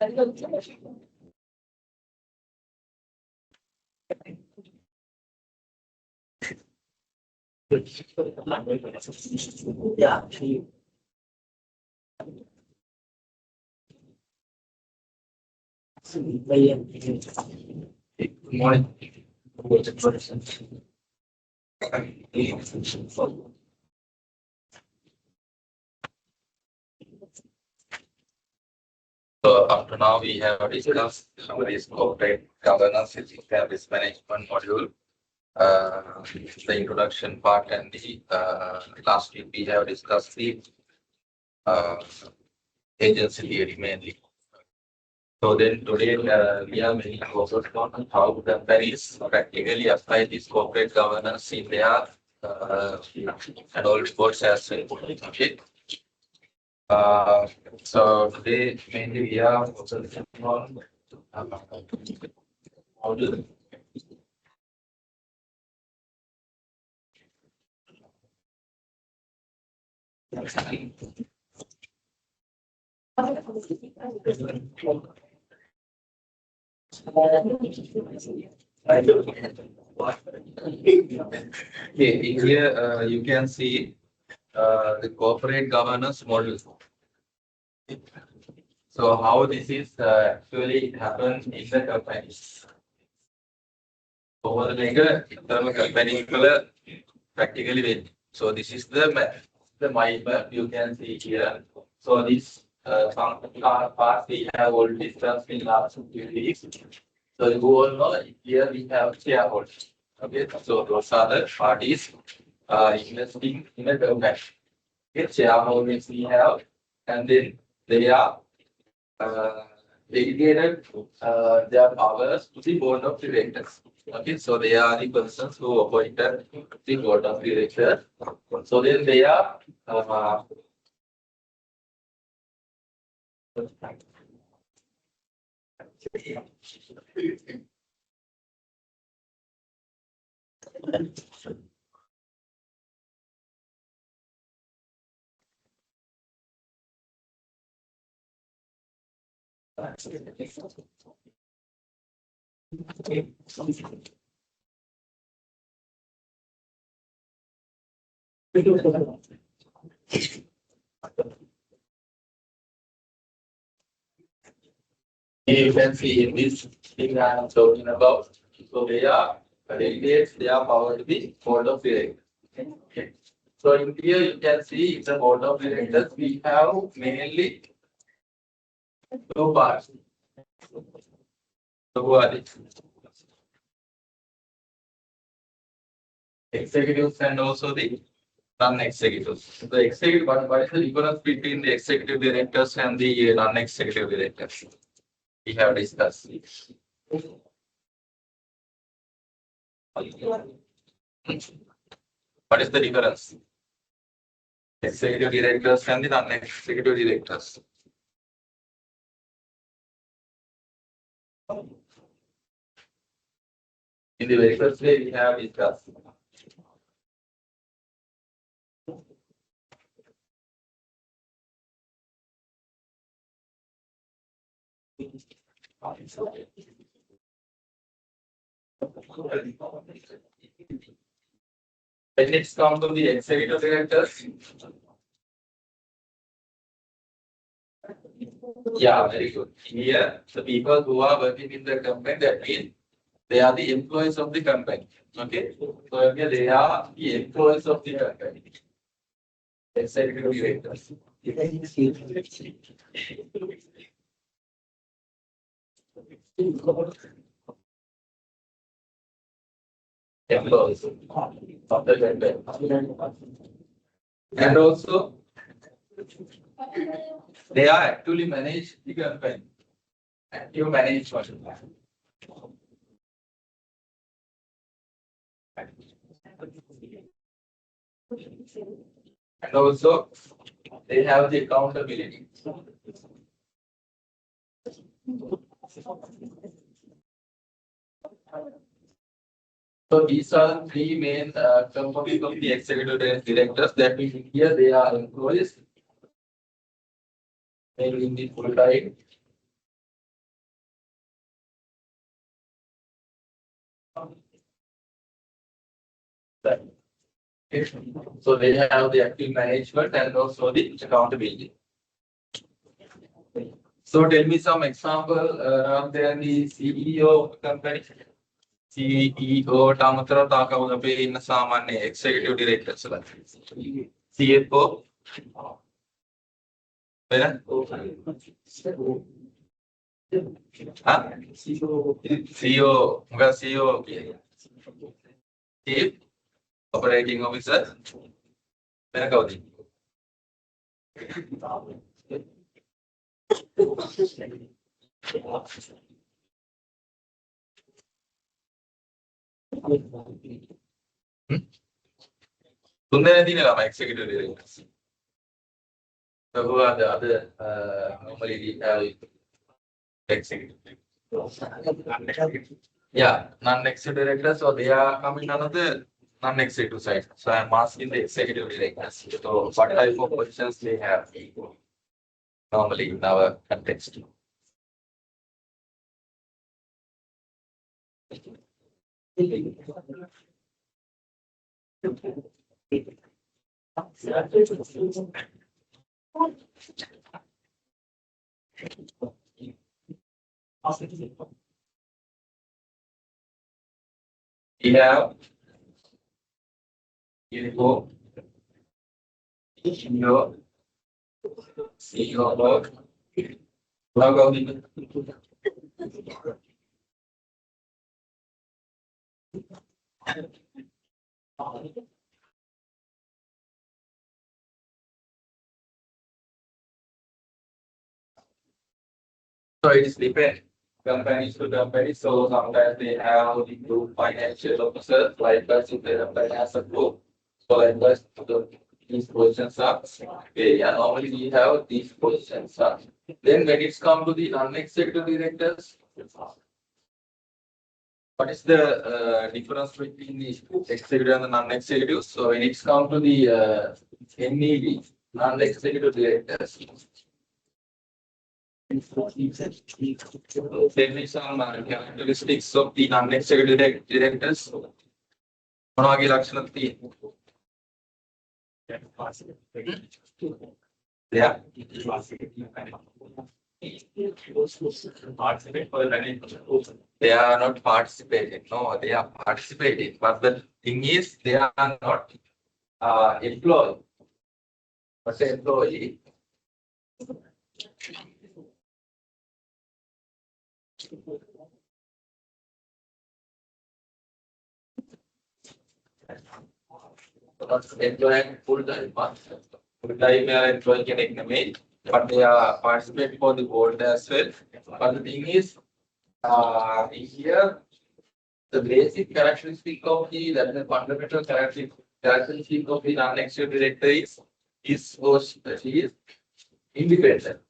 Yeah. Good morning. So up to now we have discussed what is corporate governance and risk management module, the introduction part, and the last week we have discussed the uh, agency theory mainly. So then today we are mainly focused on how companies practically apply this corporate governance in their annual reports as well. Okay. So today mainly we are focusing on model. Okay, here you can see the corporate governance model. So how this is actually happens in the company. Over the internal company practically with. So this is the mind map you can see here. So this some parts we have already discussed in last few weeks. So you all know here we have shareholders. Okay, so those are the parties investing in the company. Okay, shareholders we have, and then they are delegated their powers to the board of directors. Okay, so they are the persons who appointed the board of directors. So then they are you can see in this thing I am talking about. So they are delegates their power to the board of directors. Okay. So in here you can see in the board of directors we have mainly two parts. So who are they? Executives and also the non-executives. So the executive, what is the difference between the executive directors and the non-executive directors? We have discussed. What is the difference? Executive directors and the non-executive directors. In the very first way, we have discussed. When it's come to the executive directors, yeah, very good. Here, the people who are working in the company, that means they are the employees of the company. Okay, so here they are the employees of the company. Executive directors. Employees of the company. And also, they are actually manage the company. Active management. And also, they have the accountability. So these are three main components of the executive directors. That means here they are employees, mainly in the full time, So they have the active management and also the accountability. So tell me some example around there the CEO of the company. CEO Tamatara Taka in Saman executive directors. CFO. CEO, CEO, Chief Operating Officer. Executive directors. So who are the other normally executive? Yeah, non-executive directors, so they are coming under the non-executive side. So I'm asking the executive directors. So what type of positions they have normally in our context? We have CEO, CEO, so it is depend companies to companies. So sometimes they have the group financial officers, like us if the company has a group. So like us these positions are yeah, normally we have these positions are. Then when it's come to the non-executive directors, what is the difference between the executive and the non-executive? So when it's come to the NED, non-executive directors, there is some characteristics of the non-executive directors. Yeah. They are not participating. No, they are participating. But the thing is, they are not employed. What's an employee? Employing full-time. Full-time employee can economic, but they are participating for the board as well. But the thing is, here the basic characteristic of the fundamental characteristic of the non-executive director is she is independent.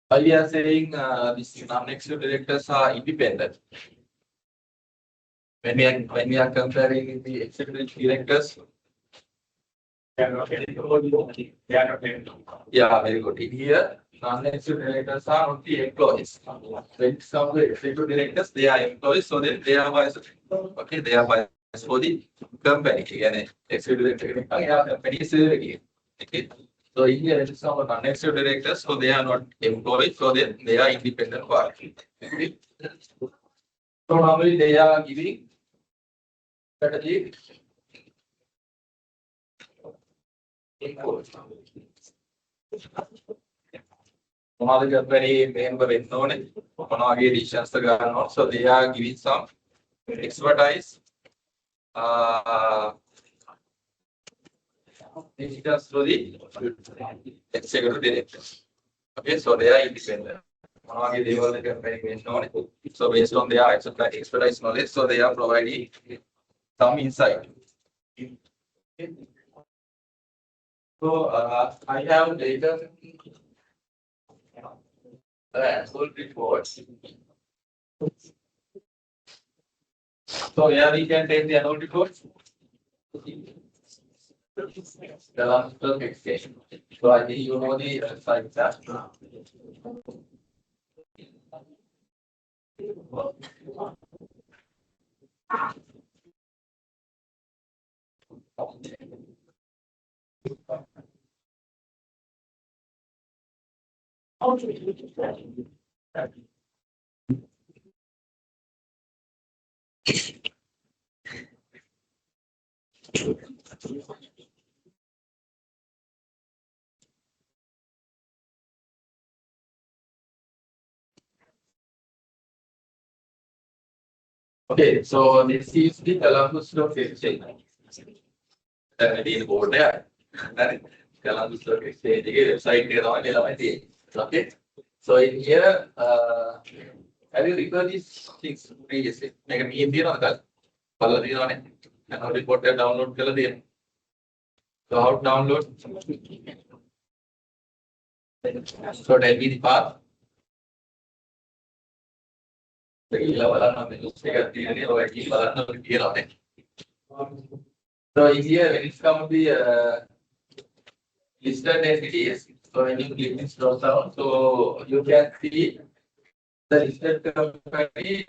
While we are saying these non-executive directors are independent. When we are comparing the executive directors, they are not yeah, very good. In here, non-executive directors are not the employees. When some of the executive directors, they are employees, so then they are vice. Okay, they are vice for the company. Again, executive director company is okay. So in here, it's some non-executive directors, so they are not employees, so then they are independent party. Okay. So normally they are giving strategy. One company member in known, so they are giving some expertise. Decisions through the executive directors. Okay, so they are independent. They were the company known. So based on their expertise knowledge, so they are providing some insight. So I have data annual reports. So yeah, we can take the annual reports. The long-term exchange. So I think you know the site that. Okay, so this is the Colombo Stock Exchange. That is board there. Colombo Stock Exchange website. Okay. So in here, have you recorded these things previously? Make a meme here on the color on it. And how report that download color there. So how to download? So tell me the path. So in here, when it's come to the listed entities, so when you click this drop down, so you can see the listed company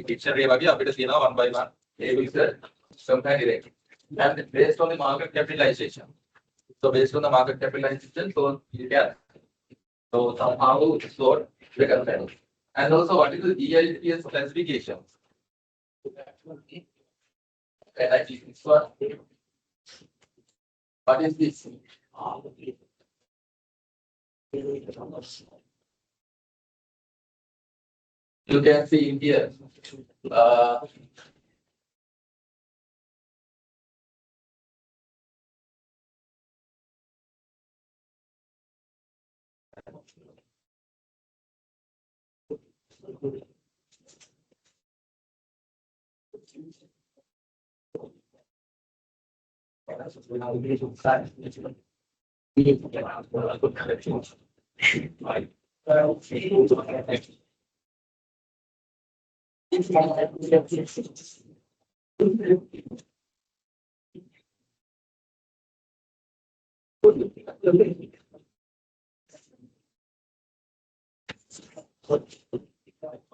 dictionary one by one. Company and based on the market capitalization. So based on the market capitalization, so you can somehow sort the company. And also, what is the GICS classification? And I think this one. What is this? You can see in here.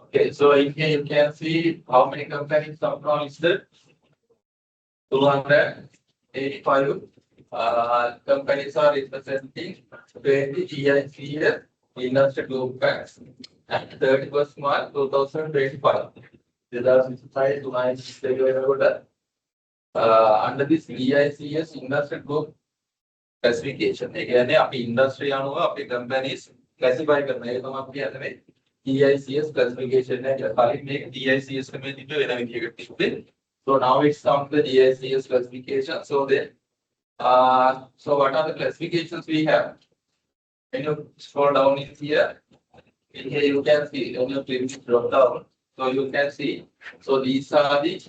Okay, so in here you can see how many companies are now listed. 285 companies are representing 20 GICS industry group banks and 31st March 2025. Under this GICS industry group classification, again, industry companies classify GICS classification make GICS so now it's come to the GICS classification. So then, so what are the classifications we have? When you scroll down in here you can see when you click drop down. So you can see. So these are the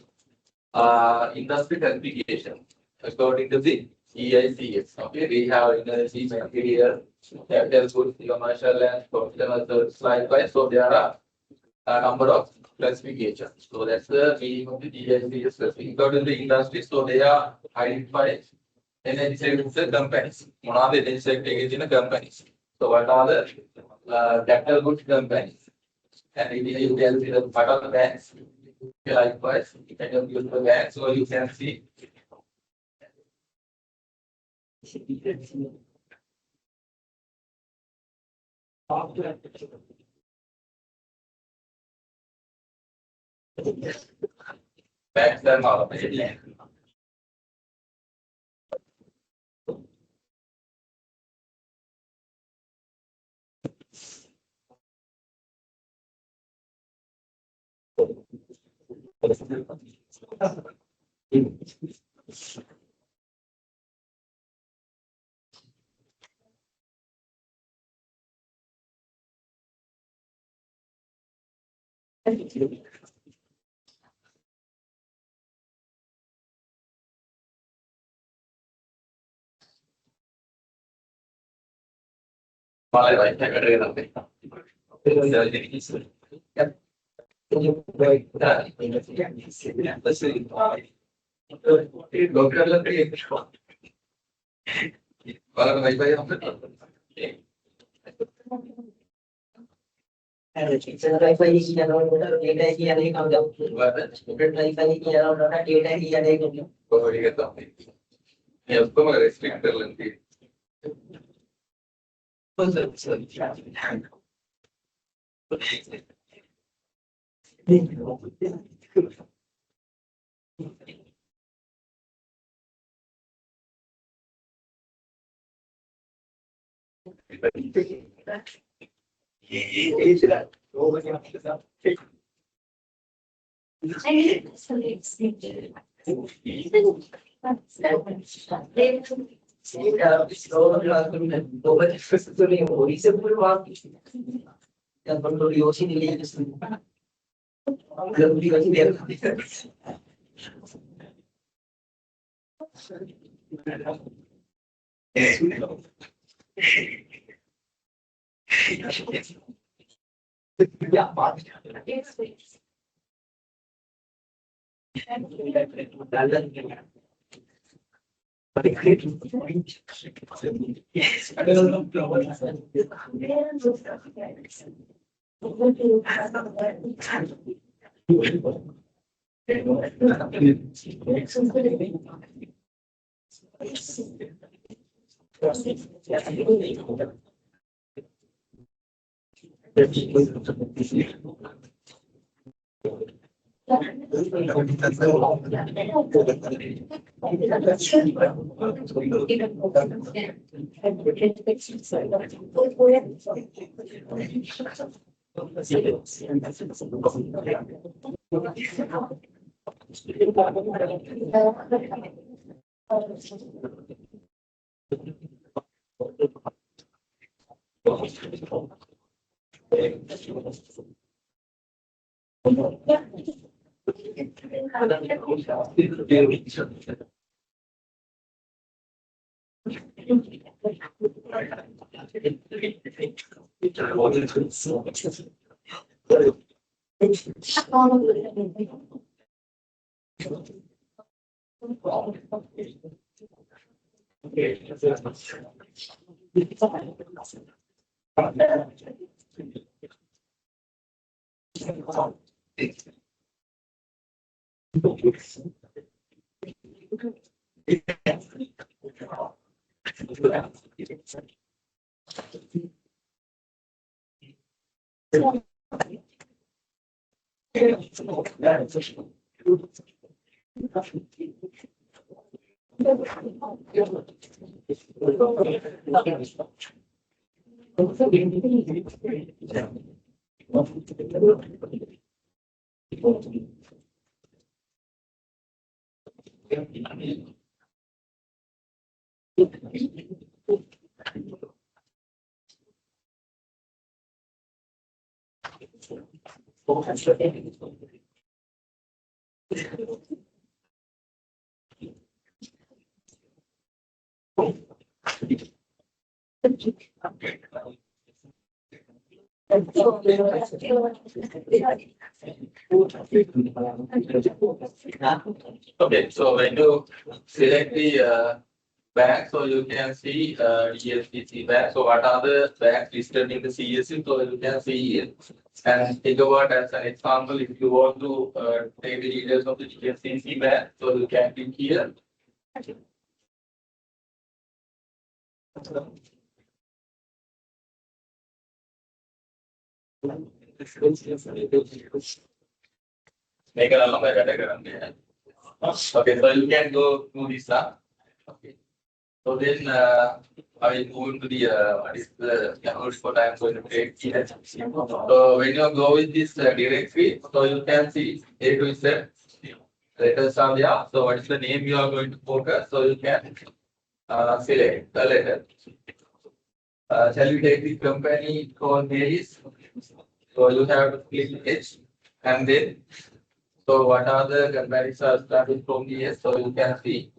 industry classification according to the GICS. Okay, we have energy, material, capital goods, commercial and professional services likewise. So there are a number of classifications. So that's the meaning of the GICS classification. According to the industry, so they are identified energy sector companies. One are the energy sector companies. So what are the capital goods companies? And you can see the part of the banks. Likewise, you can use the bank, so you can see. Banks and all of it. Okay, so when you select the bank, so you can see DSBC bank. So what are the banks listed in the CSU? So you can see it. And take about as an example, if you want to take the details of the DSBC bank, so you can click here. Make a number. Okay, so you can go to this. Okay. So then I will move into the what is the notes for time going to take here. So when you go with this directory, so you can see A to Z letters are there. So what is the name you are going to focus? So you can select the letter. Shall we take the company called Mary's? So you have to click H and then so what are the companies are starting from here? So you can see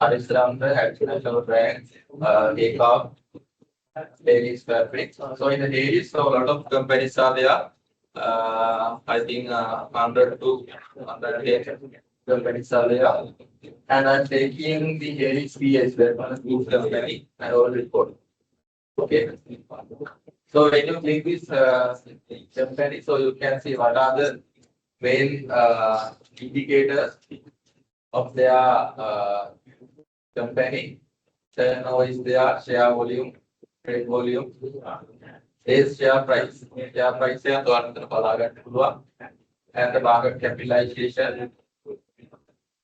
Srilanka, National Bank, ACOP, Daily's Fabric. So in the daily, so a lot of companies are there. I think 100 to 110 companies are there. And I'm taking the HPS, that one group company, and all report. Okay. So when you click this company, so you can see what are the main indicators of their company. Turnover is their share volume, trade volume, is share price. Share price here and the market capitalization.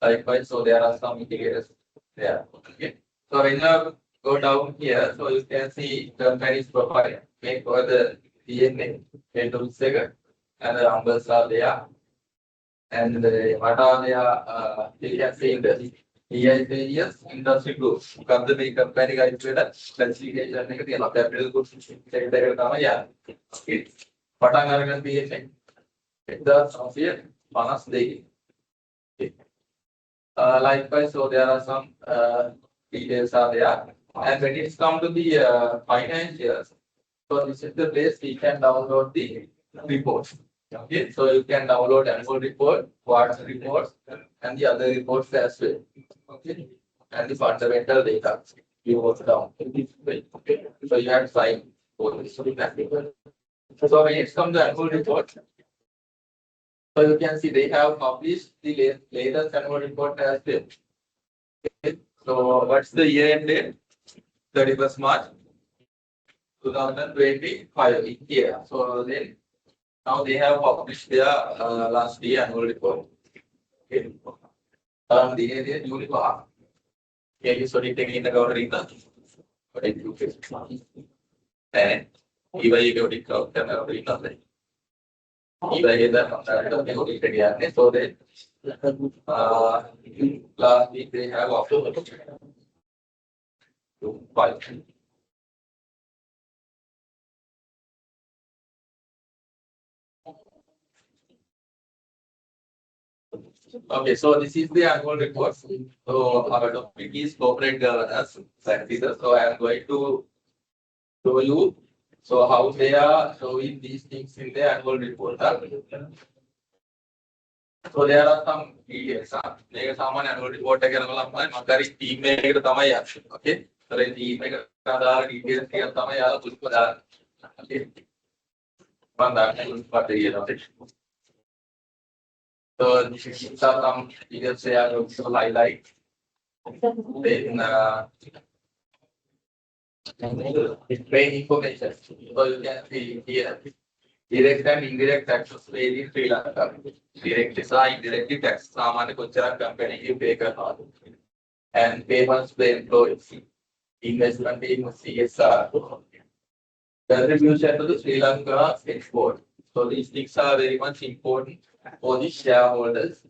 Likewise, so there are some indicators there. Okay. So when you go down here, so you can see company's profile. Make for the DNA, into second, and the numbers are there. And what are their you can see in the various industry groups. Because the company guys with a classification negative capital goods check there come yeah. Okay. Patang aragan DNA. The associate honest day. Likewise, so there are some details are there. And when it's come to the financials, so this is the place we can download the reports. Okay, so you can download annual report, quarterly reports, and the other reports as well. Okay, and the fundamental data you also down. Okay, so you have to sign both this. So when it's come to annual report, so you can see they have published the latest annual report as well. Okay. So what's the year end date? 31st March 2025 here. So then now they have published their last year annual report. Okay. The area uniform. Okay, so they take in the government and even you go to government. So they last week they have offered to 5. Okay, so this is the annual report. So our topic is corporate governance practices. So I am going to show you so how they are showing these things in the annual report. So there are some details. They are annual report team okay. So the team details here okay. So this is some details they are going to highlight. Then main information. So you can see here direct and indirect taxes paid in Sri Lanka. Direct is indirect tax. Samana Kuchara company you pay and payments to employees. Investment in CSR. Contribution to the Sri Lanka export. So these things are very much important for the shareholders.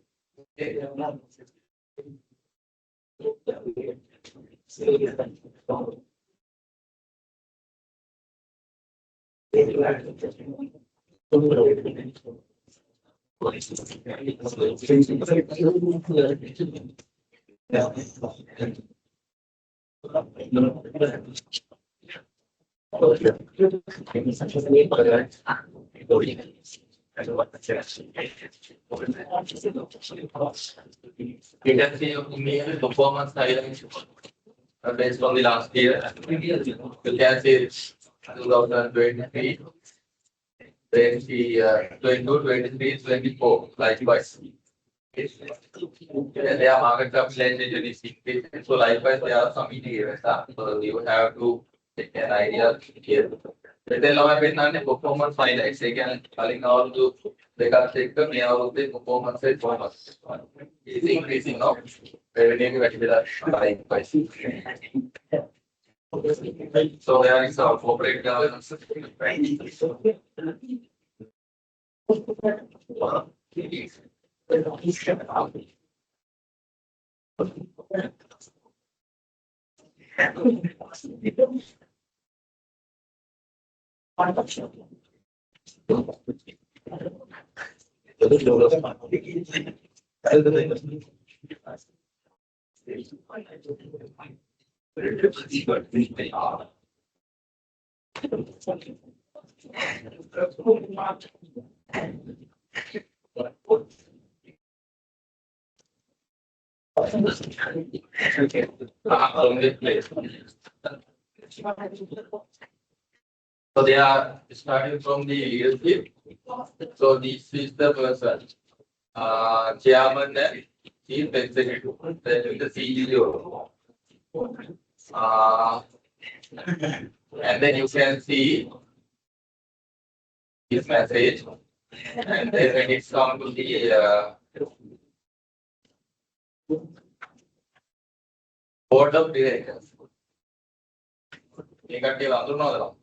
Okay. You can see immediate performance highlights based on the last year. You can see 2023, 22, 23, 24, likewise. Their market capitalization is increasing. So likewise, there are some indicators. So you have to take an idea here. But then performance highlights again calling out to the performance is increasing now. Revenue likewise. So there is our corporate governance. So they are starting from the leadership. So this is the person, chairman and chief executive, that is the CEO. And then you can see his message. And then when it's come to the board of directors. You got the other no.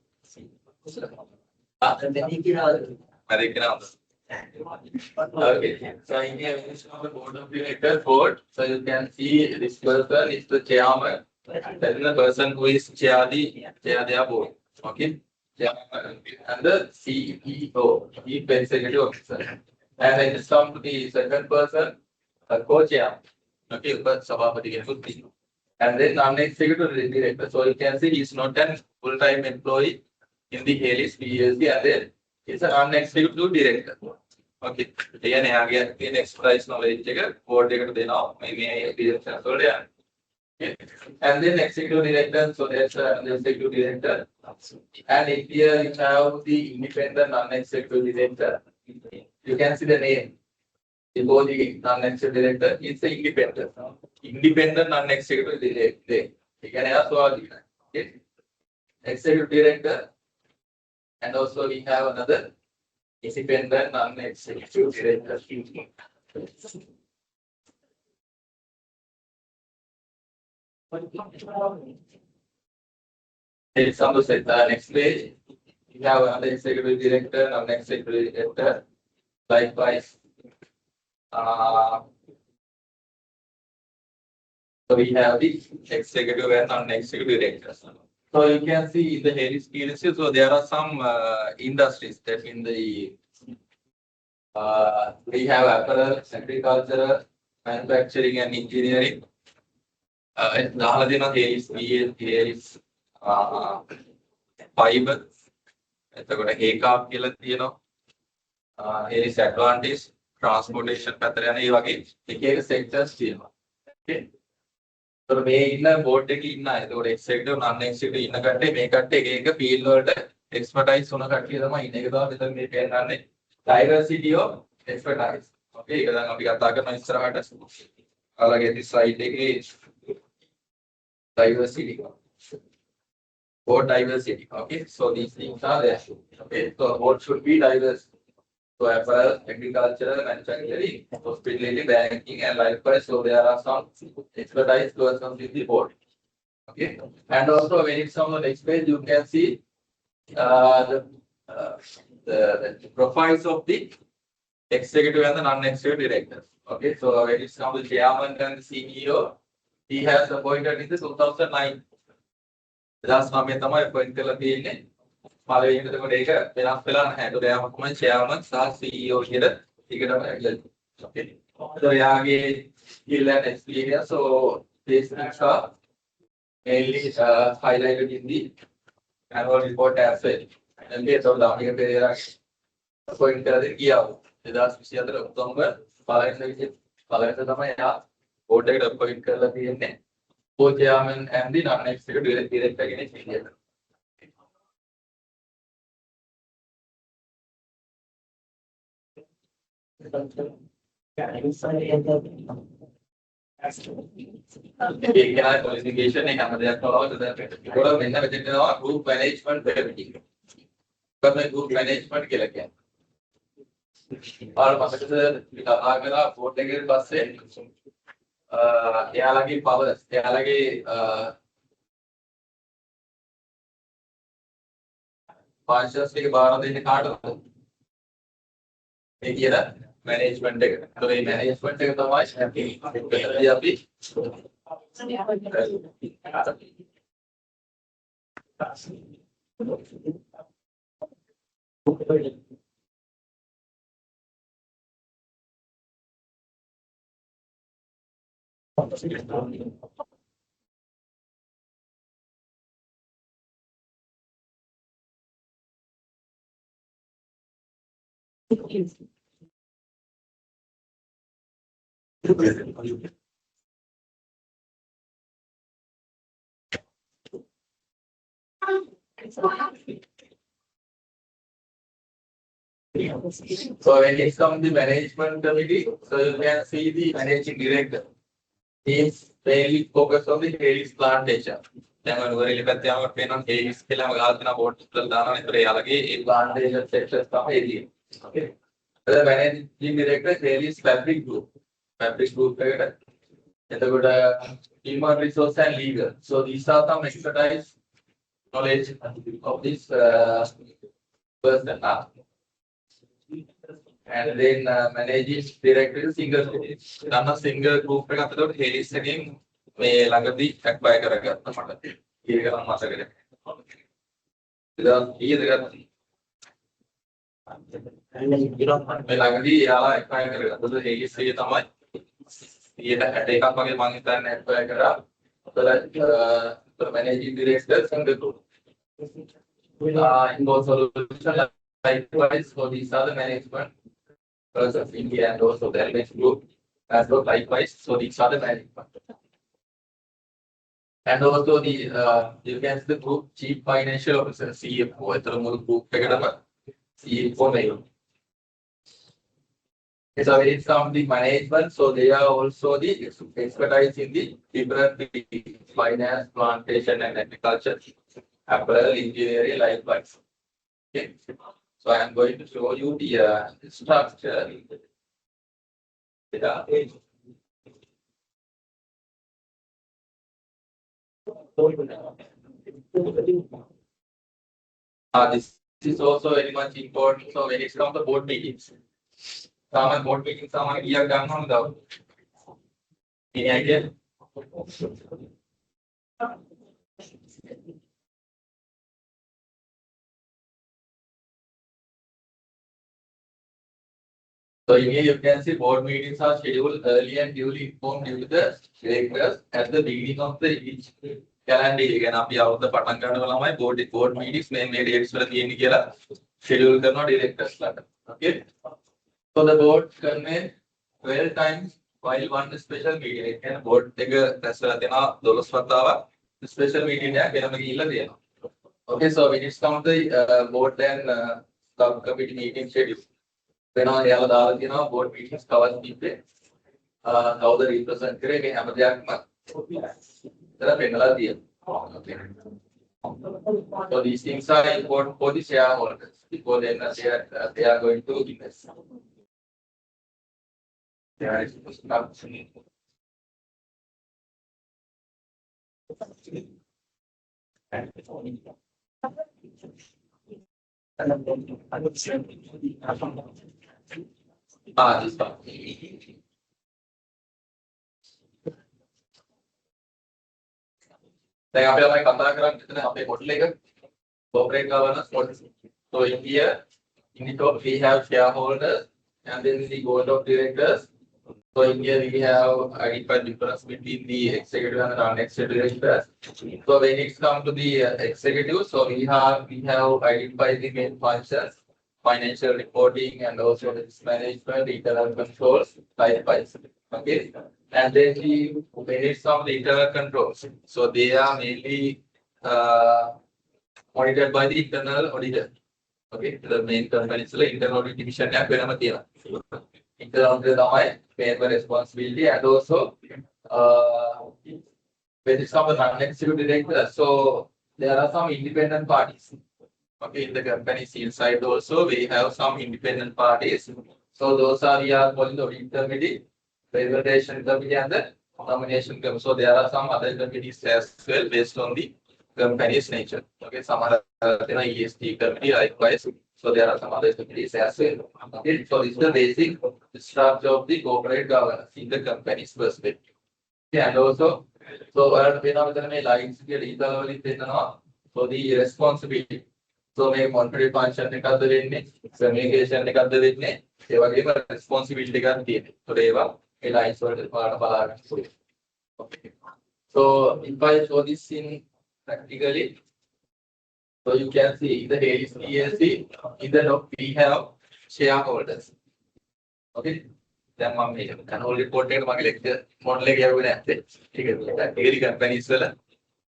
Okay, so in here of the board of directors board, so you can see this person is the chairman. That is the person who is chair their board. Okay, chairman and the CEO, chief executive officer. And then it's come to the second person, a co-chair. Okay, but Sabapati good thing. And then non-executive director. So you can see he's not a full-time employee in the Haley's PLC, and then he's a non-executive director. Okay. Again, again, exercise knowledge, board they know, maybe direction. Okay. And then executive director, so that's the executive director. And if here you have the independent non-executive director, you can see the name. Below the non-executive director is the independent. Independent non-executive director. You can ask all the executive director, and also we have another independent non-executive director. It's on the next page. We have another executive director, non-executive director. Likewise. So we have the executive and non-executive directors. So you can see in the Harris PLC, so there are some industries that in the we have apparel, agriculture, manufacturing and engineering. Harris PLC, fiber. It's a good HACAP, you know, Harris advantage, transportation, pattern, sectors. Okay. So මේ ඉන්න board එකේ ඉන්න අය. ඒකට එක්සෙක්ටිව් නන් එක්සෙක්ටිව් ඉන්න කට්ටිය මේ කට්ටිය එක එක ෆීල්ඩ් වලට එක්ස්පර්ටයිස් වුණ කට්ටිය තමයි ඉන්නේ. ඒක තමයි මෙතන මේ පෙන්නන්නේ diversity of expertise. Okay, ඒක දැන් අපි කතා කරන ඉස්සරහට ඔයාලගේ this slide එකේ diversity. Board diversity. Okay, so these things are there. Okay, so board should be diverse. So apparel, agriculture, manufacturing, hospitality, banking, and likewise. So there are some expertise persons in the board. Okay, and also when it's on the next page, you can see the profiles of the executive and the non-executive directors. Okay, so when it's on the chairman and the CEO, he has appointed in the 2009. That's why I'm appointed. පළවෙනිට එතකොට ඒක වෙනස් වෙලා නැහැ. ඒකට යාම තමයි chairman සහ CEO කියලා ටිකටම ඇවිල්ලා. Okay. So යාගේ skill and experience, so these things are mainly highlighted in the annual report as well. And so දාමික Perera appoint කරලා දෙන්න ගියා. 2024 ඔක්තෝබර් පළවෙනිට තමයි යා board එකට appoint කරලා තියෙන්නේ. Co-chairman and the non-executive director කෙනෙක් විදියට. qualification එක හැම දෙයක් වලට ඒකට මෙන්න මෙතන යනවා group management committee. කරන group management කියලා කියන්නේ. ආල් මතකද කතා කරලා board එකේ පස්සේ එයාලගේ powers එයාලගේ functions ටික බාර දෙන්නේ කාටද? මේ කියන management එක. So මේ management එක තමයි අපි So when it comes to the management committee, so you can see the managing director. He is mainly focused on the Hades plantation. දැන් ඔය නුවරඑළිය පැත්තේ යනකොට පේනවා හේලිස් කියලා ගහලා තියෙන බෝඩ් එකක් දානවා. ඒතර එයාලගේ ඒ plantation sectors තමයි එළියේ. Okay. The managing director Hades fabric group. Fabric group එකට එතකොට human resource and legal. So these are some expertise knowledge of this person. And then managing director is single group. Dana single group එකක් අතට Hades එකෙන් මේ ළඟදී acquire කරගත්තා මට. ඒක නම් මතකද? ඉතින් ඊයේද ගත්තා. මේ ළඟදී එයාලා acquire කරගත්තා. Hades එකේ තමයි 161ක් වගේ මම හිතන්නේ acquire කරා. Managing director single group. In both solution likewise, so these are the management of India and also the LMS group as well likewise. So these are the management. And also the you can see the group chief financial officer CFO. එතන මුළු group එකටම CFO name. So when it comes to the management, so they are also the expertise in the different fields, finance, plantation and agriculture, apparel, engineering, likewise. Okay. So I am going to show you the structure. This is also very much important. So when it comes to board meetings, common board meetings, someone here done on the any idea? So here you can see board meetings are scheduled early and duly informed due to the directors at the beginning of the each calendar year. ගැන අපි අවුරුද්ද පටන් ගන්නකොට ළමයි board meetings මේ dates වල තියෙන්නේ කියලා schedule කරනවා directors ලාට. Okay. So the board convene 12 times while one special meeting. ඒ කියන්නේ board එක රැස් වෙලා තියෙනවා 12 වතාවක් special meeting එකක් වෙනම ගිහිල්ලා තියෙනවා. Okay, so when it comes to the board and subcommittee meeting schedule. When I have a board meetings cover people, how the represent කරේ මේ හැම දෙයක්ම ඉතල පෙන්නලා තියෙනවා. Okay. So these things are important for the shareholders because then they are going to invest. There is this one. දැන් අපි ළමයි කතා කරන්නේ මෙතන අපේ model එක corporate governance model. So in here in the top we have shareholders and then the board of directors. So in here we have identified difference between the executive and non-executive directors. So when it comes to the executive, so we have identified the main functions, financial reporting and also risk management, internal controls, likewise. Okay. And then when it comes to the internal controls, so they are mainly audited by the internal auditor. Okay. The main company is the internal audit division. Internal auditor paper responsibility and also when it comes to non-executive director, so there are some independent parties. Okay, in the company's inside also we have some independent parties. So those are we are calling the audit committee, presentation committee and the nomination committee. So there are some other committees as well based on the company's nature. Okay, some other EST committee likewise. So there are some other committees as well. Okay, so this is the basic structure of the corporate governance in the company's perspective. Okay, and also, so when lines so the responsibility. So මේ monetary function එකක්ද වෙන්නේ, communication එකක්ද වෙන්නේ, ඒ වගේම responsibility එකක් තියෙනවා. So ඒවා මේ lines වලට පාඩම බලා ගන්න ඕනේ. Okay. So if I show this in practically, so you can see in the Hades PLC, in the doc we have shareholders. Okay. දැන් මම මේ කනෝල් report එකට මගේ lecture model එක යවුවේ නැත්තේ. ठीक है. practically companies වල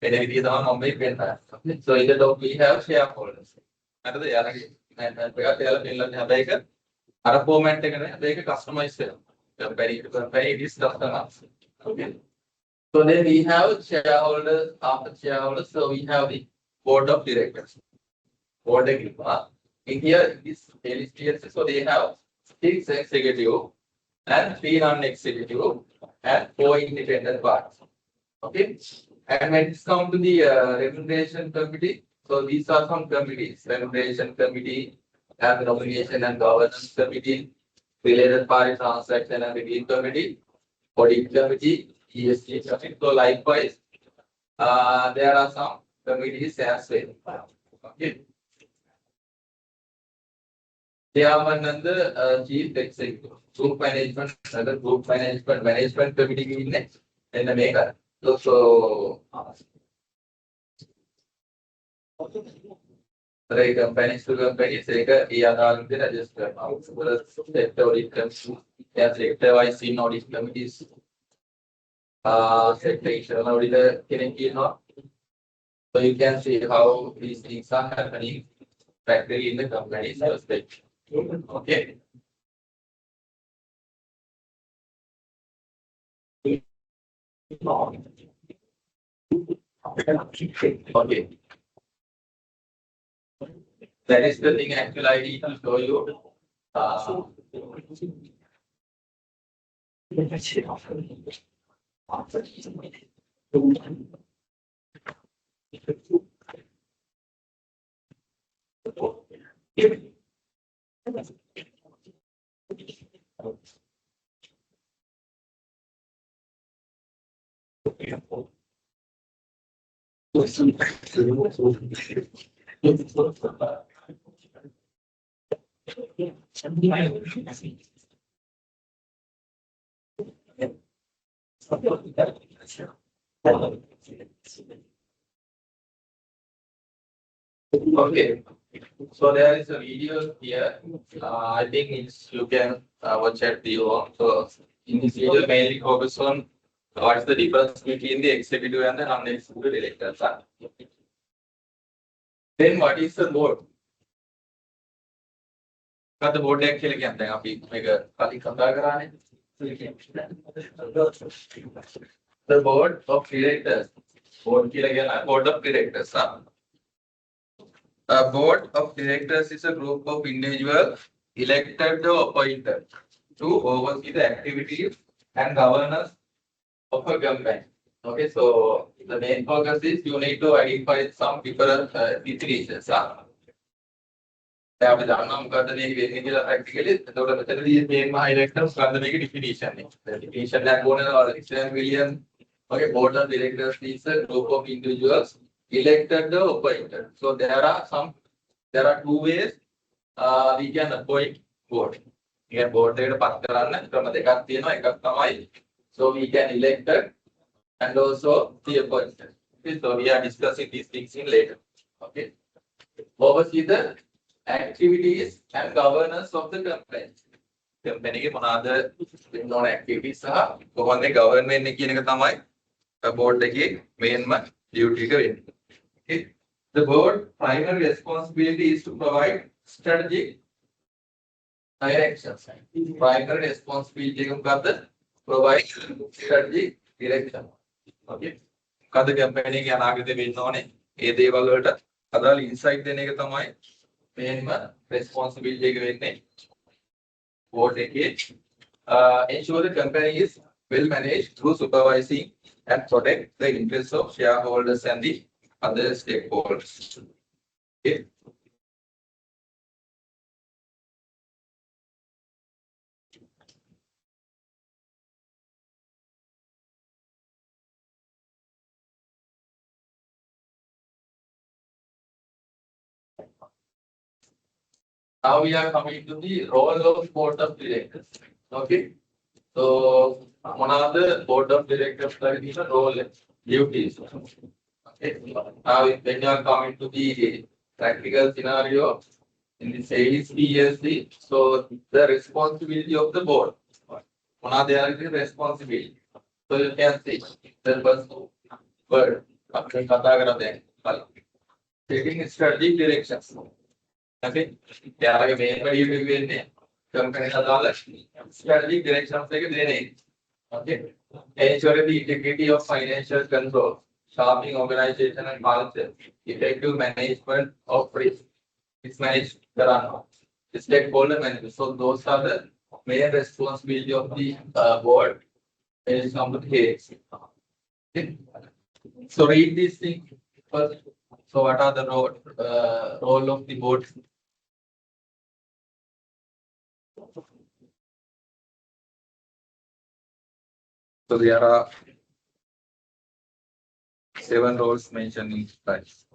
වෙන විදිහ තමයි මම මේ පෙන්නන්නේ. So in the doc we have shareholders. හරිද? යාළුවනේ amendment එකක් තියලා පෙන්නන්න. හැබැයි ඒක අර format එක නේ. මේක customize වෙනවා. Company to company it is customized. Okay. So then we have shareholders, after shareholders, so we have the board of directors. Board in here is LSTS, so they have 6 executive and 3 non-executive and 4 independent parts. Okay. And when it's come to the remuneration committee, so these are some committees: remuneration committee, and nomination and governance committee, related party transaction and review committee, audit committee, ESG committee. So likewise, there are some committees as well. Okay. Chairman and the chief executive, group management, another group management committee in next and the maker. So right, companies to companies, take a ER register. Sector audit committee, sector wise in audit committees, sector internal auditor, so you can see how these things are happening practically in the company's perspective. Okay. Okay. That is the thing actually I need to show you. Okay, so there is a video here. I think it's you can watch at the home. So in this video, mainly focus on what's the difference between the executive and the non-executive directors. Then what is the board? What the board actually can then be bigger. The board of directors. Board of directors. A board of directors is a group of individuals elected or appointed to oversee the activities and governance of a company. Okay, so the main focus is you need to identify some different definitions. අපි දන්නවා මොකද්ද මේක වෙන්නේ කියලා practically. එතකොට මෙතනදී මේන් highlight කරමු මොකද්ද මේකේ ඩිෆිනිෂන් එක. ඩිෆිනිෂන් එකක් ඕනේ ඉස්ලාම් William. Okay, board of directors is a group of individuals elected or appointed. So there are two ways we can appoint board. Yeah, board එකට පත් කරන්න ක්‍රම දෙකක් තියෙනවා. එකක් තමයි so we can elect and also the appointed. Okay, so we are discussing these things in later. Okay, oversee the activities and governance of the company. Company के මොනවාද non activities සහ කොහොමද govern වෙන්නේ කියන එක තමයි board එකේ main duty එක වෙන්නේ. Okay, the board primary responsibility is to provide strategic directions. Primary responsibility එක මොකද්ද? Provide strategic direction. Okay, මොකද්ද company එකේ අනාගතේ වෙන්න ඕනේ? ඒ දේවල් වලට අදාළ insight දෙන එක තමයි main responsibility එක වෙන්නේ. Board එකේ ensure the company is well managed through supervising and protect the interests of shareholders and the other stakeholders. Okay. Now we are coming to the role of board of directors. Okay, so one of the board of directors is the role duties. Okay, now when you are coming to the practical scenario in the sales BSc, so the responsibility of the board. One of the responsibility. So you can see the first word. Taking strategic directions. Okay. Yeah, I mean, but you will be company strategic directions like a okay. Ensure the integrity of financial control, sharpening organization and culture, effective management of risk management, stakeholder management. So those are the main responsibility of the board when it comes to heads. Okay. So read these things first. So what are the role of the board? So there are 7 roles mentioned in slides.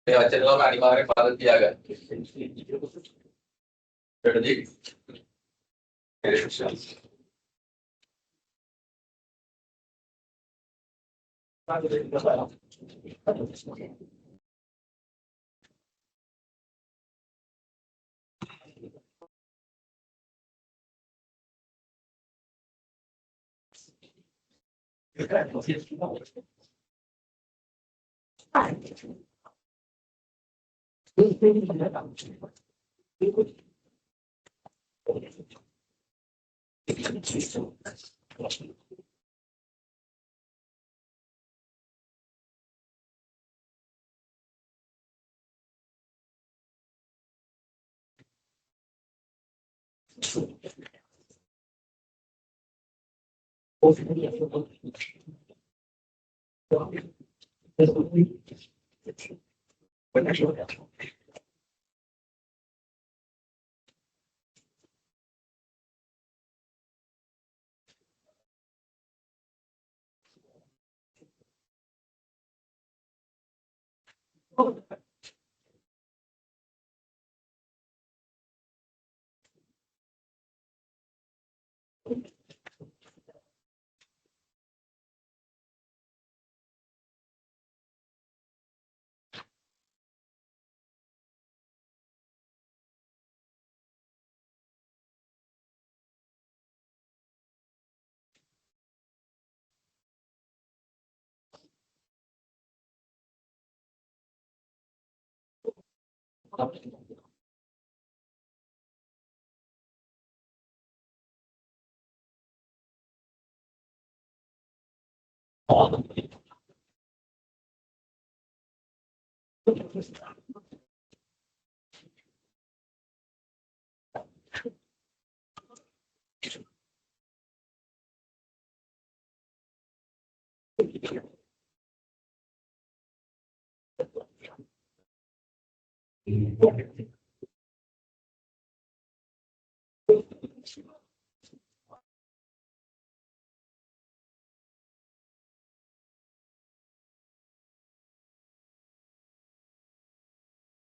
चलो अनिवार्य पालन किया गया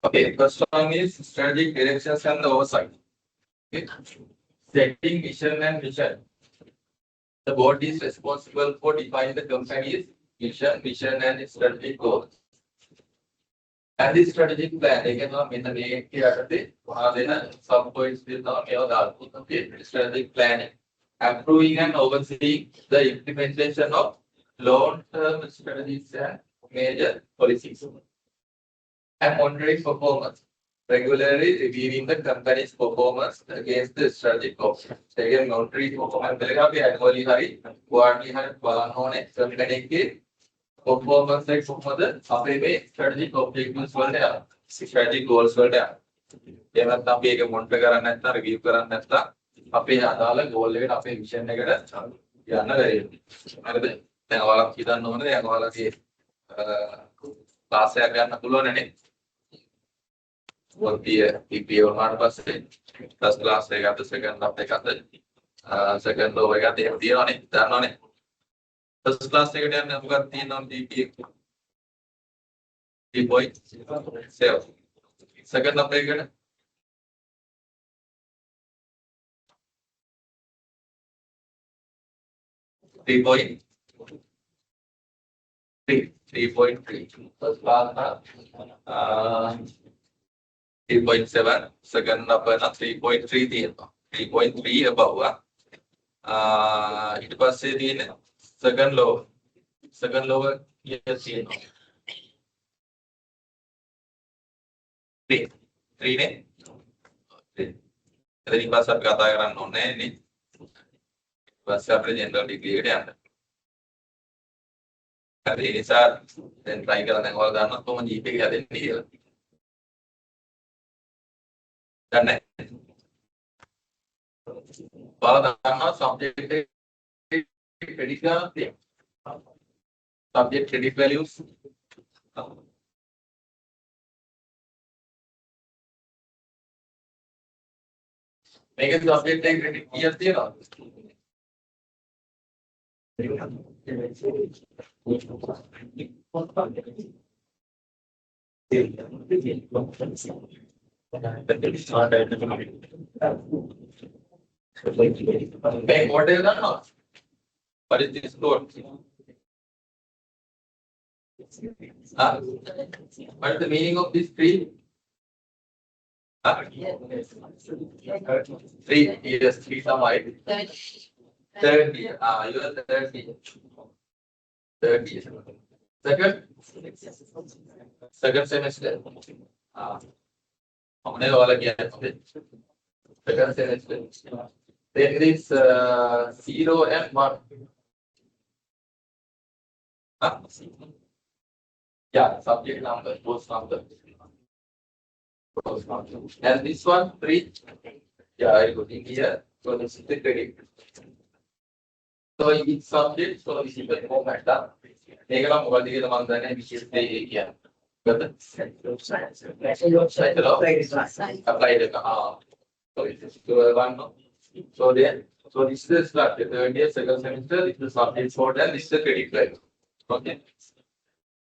Okay, first one is strategic directions and the oversight. Okay. Setting vision and mission. The board is responsible for defining the company's mission and its strategic goals. And this strategic plan, again, in the name here, some points will not be okay, strategic planning. Approving and overseeing the implementation of long-term strategies and major policies. And monitoring performance. Regularly reviewing the company's performance against the strategic goals. Again, monitoring performance. Annually, quarterly, company performance like strategic objectives strategic goals. එහෙම නැත්නම් අපි ඒක monitor කරන්නේ නැත්නම් review කරන්නේ නැත්නම් අපේ අදාළ ගෝල් එකට අපේ විෂන් එකට යන්න බැරි වෙනවා. හරිද? දැන් ඔයාලා හිතන්න ඕනේ දැන් ඔයාලගේ ක්ලාස් එකක් ගන්න පුළුවන් නේ. වර්තිය PPA වුණාට පස්සේ ෆස්ට් ක්ලාස් එකකට සෙකන්ඩ් අප් එකකට සෙකන්ඩ් ලෝ එකකට එහෙම තියෙනවනේ. දන්නවනේ. ෆස්ට් ක්ලාස් එකට යන්න මොකක්ද තියෙනවනේ PPA 3.7. සෙකන්ඩ් අප් එකට 3.3. First class 3.7. Second upper 3.3 තියෙනවා. 3.3 above. ඊට පස්සේ තියෙන second lower. Second lower කියලා තියෙනවා. 3 නේ. එතනින් පස්සේ අපි කතා කරන්න ඕනේ නේ. පස්සේ අපේ ජෙනරල් ඩිග්‍රී එකට යන්න. හරි ඒ නිසා දැන් try කරලා දැන් ඔයාලා දන්නවා කොහොමද GP එක හදන්නේ කියලා. දන්නේ නැහැ. ඔයාලා දන්නවා subject එකේ credit ගානක් තියෙනවා. Subject credit values මේකේ subject එකේ credit කීයක් තියෙනවද? Bank model දන්නවා. What is this code? What is the meaning of this tree? 3 years, 3 samai. Third year. You are third year. Third year. Second semester. How many all again? Second semester. Then this 0 and 1. Yeah, subject number, post number. And this one, 3. Yeah, I go in here. So this is the credit. So each subject, so this is the format. Negala mobile dikhe man dane විශේෂ දෙය කියන්නේ. මොකද? Applied එක. So it is one. So then, so this is start the third year, second semester. This is subject code and this is the credit line. Okay.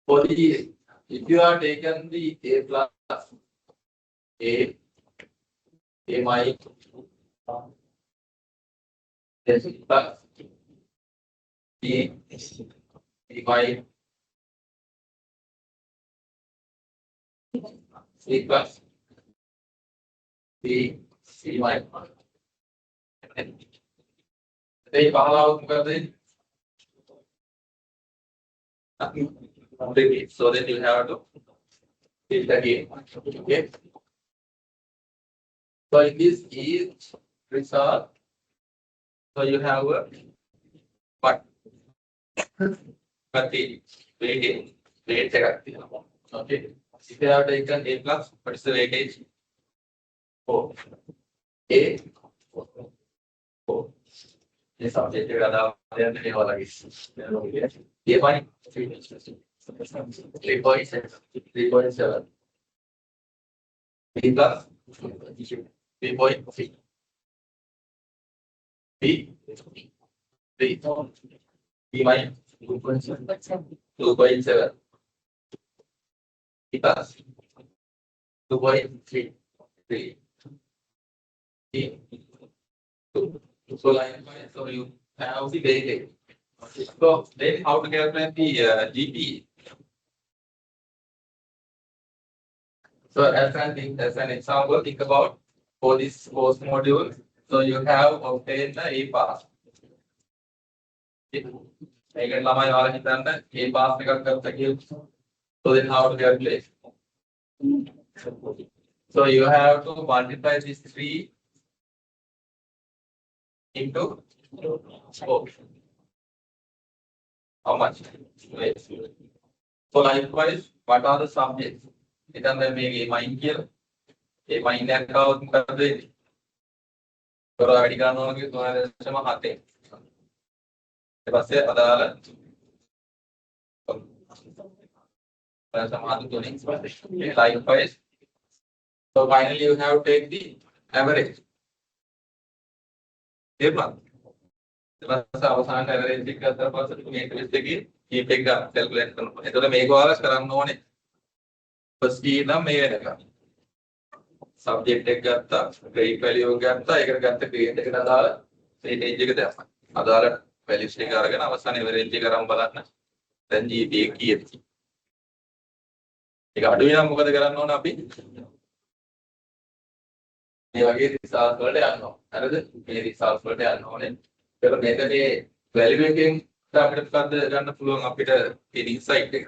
For the if you are taken the A plus, A minus, then plus. B minus C plus B C minus. They follow out so then you have to fill again. Okay. So in this each result, so you have a what? Weightage. Okay. If you have taken A plus, what is the weightage? 4. A 4. This subject is A point 3.7. B plus 3.3. B 3. B minus 2.7. B plus 2.3. B 2. So likewise, so you have the weightage. So then how to calculate the GP? So as an example, think about for this course module. So you have obtained the A pass. Again, lamai wala hitanda A pass එකක් කරලා කියමු. So then how to calculate? So you have to multiply this 3 into 4. How much? So likewise, what are the subjects? Then they make a mind here. ඒ මයින් එකක් આવුත් මොකද වෙන්නේ? තොර වැඩි ගන්නවා නම් 3.7. ඊට පස්සේ අදාළ සමාධි තුنين likewise. So finally you have to take the average. තේරුණාද? ඊට පස්සේ අවසාන average එක ගත්තා පස්සේ මේ ටෙස්ට් එකේ කීප එක ගන්න කැල්කියුලේට් කරනවා. එතකොට මේක ඔයාලා කරන්න ඕනේ. first key නම් මේ වෙනකම්. subject එක ගත්තා, grade value එක ගත්තා, ඒකට ගත්ත grade එකට අදාළ weightage එක දැම්මා. අදාළ values ටික අරගෙන අවසාන average එක අරන් බලන්න. දැන් GPA කීයද? ඒක අඩු වෙනවා මොකද කරන්න ඕන අපි? මේ වගේ results වලට යනවා. හරිද? මේ results වලට යන්න ඕනේ. ඒක මෙතනේ value එකෙන් අපිට මොකද්ද ගන්න පුළුවන් අපිට තියෙන insight එක.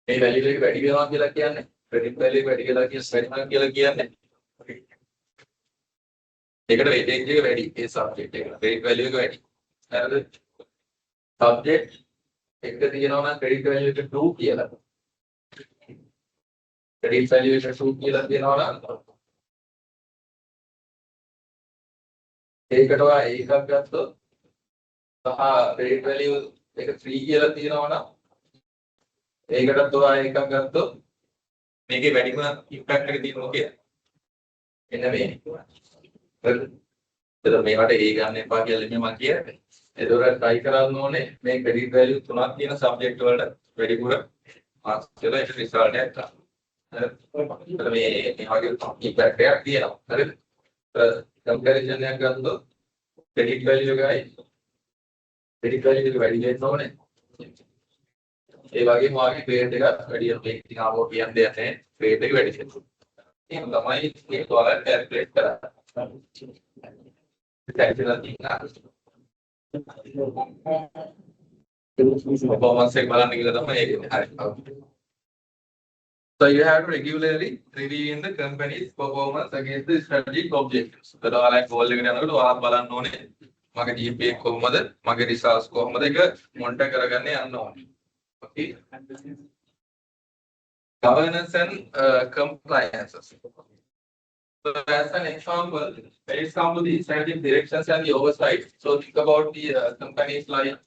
මේ value එක වැඩි වෙනවා කියලා කියන්නේ credit value එක වැඩි කියලා කියන්නේ ඒකට weightage එක වැඩි ඒ subject එකට. credit value එක වැඩි. හරිද? subject එක තියෙනවා නම් credit value එක 2 කියලා. credit value එක 2 කියලා තියෙනවා නම් ඒකට ඔයා එකක් ගත්තොත් සහ credit value එක 3 කියලා තියෙනවා නම් ඒකටත් ඔයා එකක් ගත්තොත් මේකේ වැඩිම ඉම්පැක්ට් එක තියෙන මොකද? එන්න මේ. එතකොට මේවට ඒ ගන්න එපා කියලා මම කියන්නේ. එතකොට try කරන්න ඕනේ මේ credit value 3ක් තියෙන subject වලට වැඩිපුර marks කියලා ඒක result එකක් ගන්න. හරිද? මේ වගේ ඉම්පැක්ට් එකක් තියෙනවා. හරිද? comparison එකක් ගත්තොත් credit value එකයි credit value එක වැඩි වෙන්න ඕනේ. ඒ වගේම වාගේ grade එකත් වැඩි වෙනවා. මේක ඉතින් ආවෝ කියන්න දෙයක් නැහැ. grade එක වැඩි වෙනවා. ඒක තමයි ඒක ඔයාලා calculate කරන්නේ. performance එක බලන්න කියලා තමයි ඒක. හරි. So you have to regularly reviewing the company's performance against the strategic objectives. ඒකට ඔයාලා goal එකට යනකොට ඔයාලා බලන්න ඕනේ මගේ GPA කොහොමද මගේ results කොහොමද ඒක monitor කරගන්න යන්න ඕනේ. Okay. Governance and compliances. So as an example, when it comes to the strategic directions and the oversight, so think about the companies like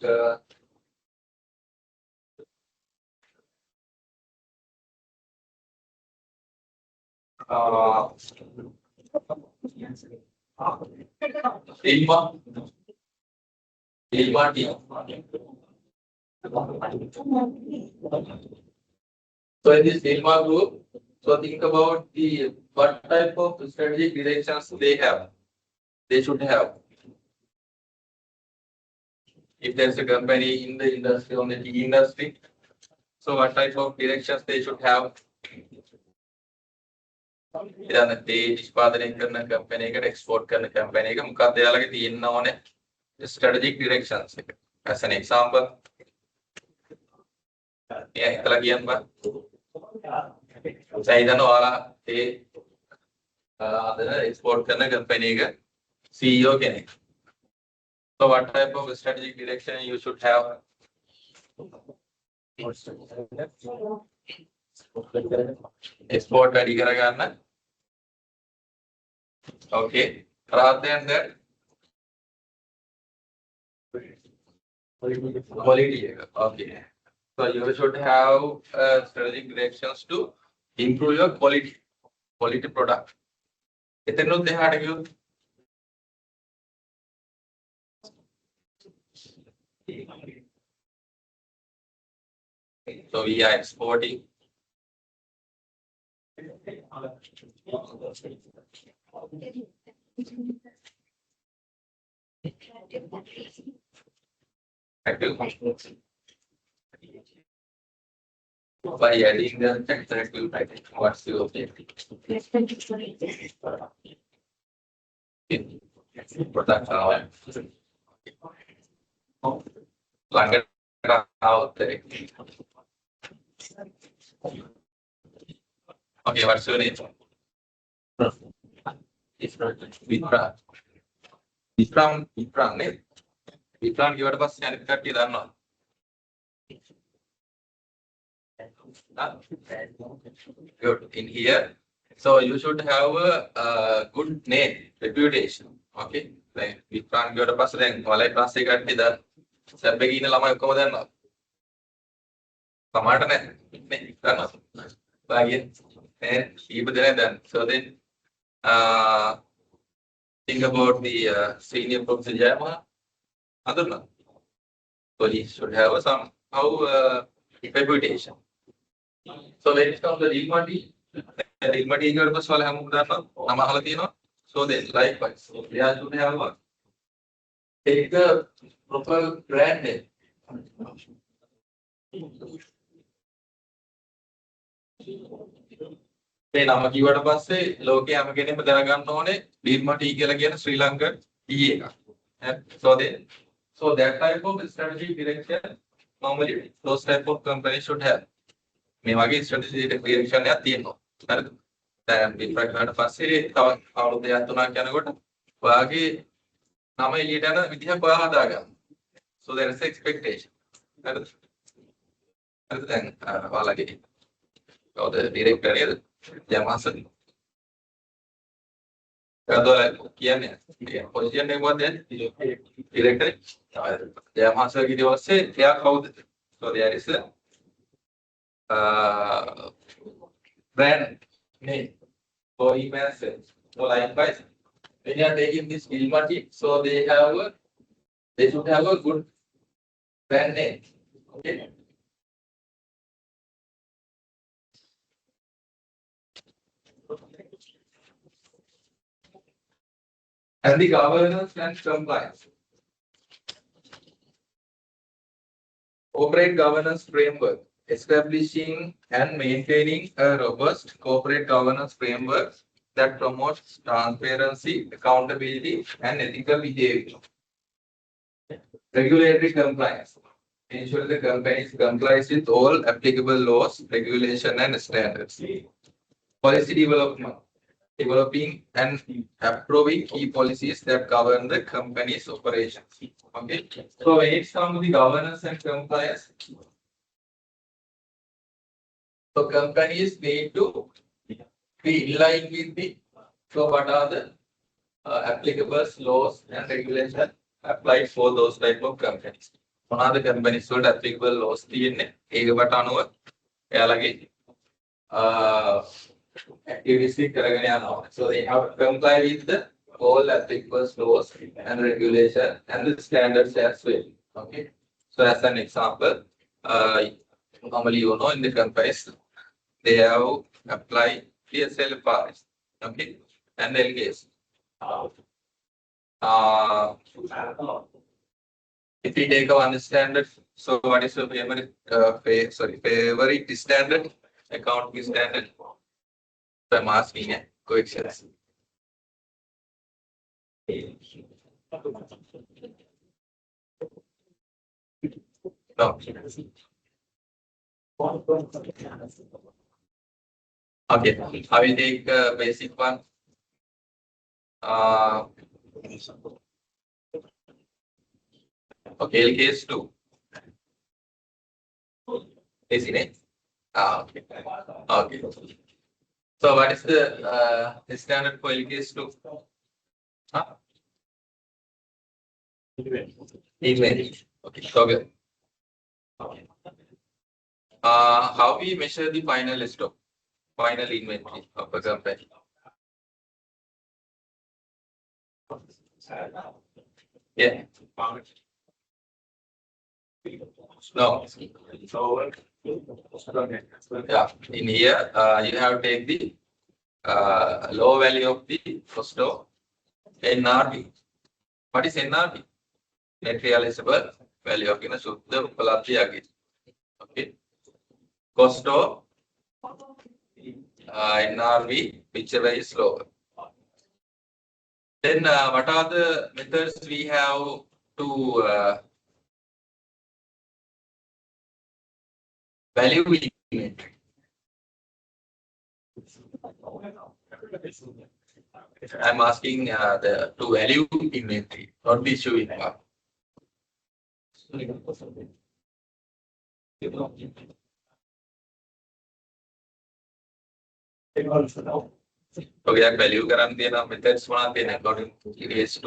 Ilma team. So in this Ilma group, so think about the what type of strategic directions they have. They should have. If there's a company in the industry, on the tea industry, so what type of directions they should have? ඉතින් තේ නිෂ්පාදනය කරන company එකකට export කරන company එක මොකක්ද එයාලගේ තියෙන්න ඕනේ strategic directions එක. As an example, එකලා කියන්න බෑ. සයිදන ඔයාලා ඒ අදන එක්ස්පෝර්ට් කරන කම්පැනි එක CEO කෙනෙක්. So what type of strategic direction you should have? Export වැඩි කරගන්න. Okay. Rather than that, quality. Okay. So you should have strategic directions to improve your quality product. එතනොත් එහාට ගියොත් so we are exporting by adding the active package. What's your objective? Production. Lanka out there. Okay, what's your name? Vipran. Vipran name. Vipran give us a cutty than not. Good. In here, So you should have a good name, reputation. Okay. Like we can't go to pass then. Walai plastic at the Sabagina Lama Kodan. Tomato again. And even then. So then think about the senior professor. I don't know. So he should have some reputation. So when it comes to the Ilmati was all Namahalatino. So then likewise. So they are should have take the proper brand name. මේ නම කිව්වට පස්සේ ලෝකයේ හැම කෙනෙක්ම දැනගන්න ඕනේ ඩීර්මා T කියලා කියන ශ්‍රී ලංකන් ටී එකක්. So that type of strategic direction normally those type of companies should have. මේ වගේ strategic direction එකක් තියෙනවා. හරිද? දැන් විප්‍රාග් කරලා පස්සේ තව අවුරුදු 2-3ක් යනකොට ඔයාගේ නම එළියට යන විදිහක් ඔයා හදාගන්න. So there is expectation. හරිද? හරිද? දැන් ඔයාලගේ the director nේද? Jamasan. Kadola කියන්නේ position එක මොකක්ද? Director. Jamasan ඊට පස්සේ එයා කවුද? So there is a brand name for email sales. So likewise, when you are taking this Ilma team, so they should have a good brand name. Okay. And the governance and compliance. Corporate governance framework. Establishing and maintaining a robust corporate governance framework that promotes transparency, accountability, and ethical behavior. Regulatory compliance. Ensure the company complies with all applicable laws, regulation, and standards. Policy development. Developing and approving key policies that govern the company's operations. Okay. So when it comes to the governance and compliance, so companies need to be in line with the. So what are the applicable laws and regulations applied for those type of companies? One of the companies should applicable laws. So they have to comply with the all applicable laws and regulation and the standards as well. Okay. So as an example, normally you know in the companies they have applied PSLFRs, okay, and LGS. If we take one standard, so what is your favorite? Favorite standard? Accounting standard. So I'm asking questions. No. Okay, I will take basic one. Okay, case 2. Isn't it? Okay. Okay. So what is the standard for LKS 2? Huh? Inventory. Okay. So good. Okay. How we measure the final stock, final inventory of a company? Yeah. No. Yeah. In here, you have to take the low value of the first stock, NRV. What is NRV? Net realizable value of Shuddha Upalabdhi Agit. Okay. Cost of NRV, whichever is lower. Then what are the methods we have to value inventory? I'm asking to value inventory, not the issuing part. ඔගයක් value කරන් තියෙන methods මොනවද තියෙන්නේ according to ES2.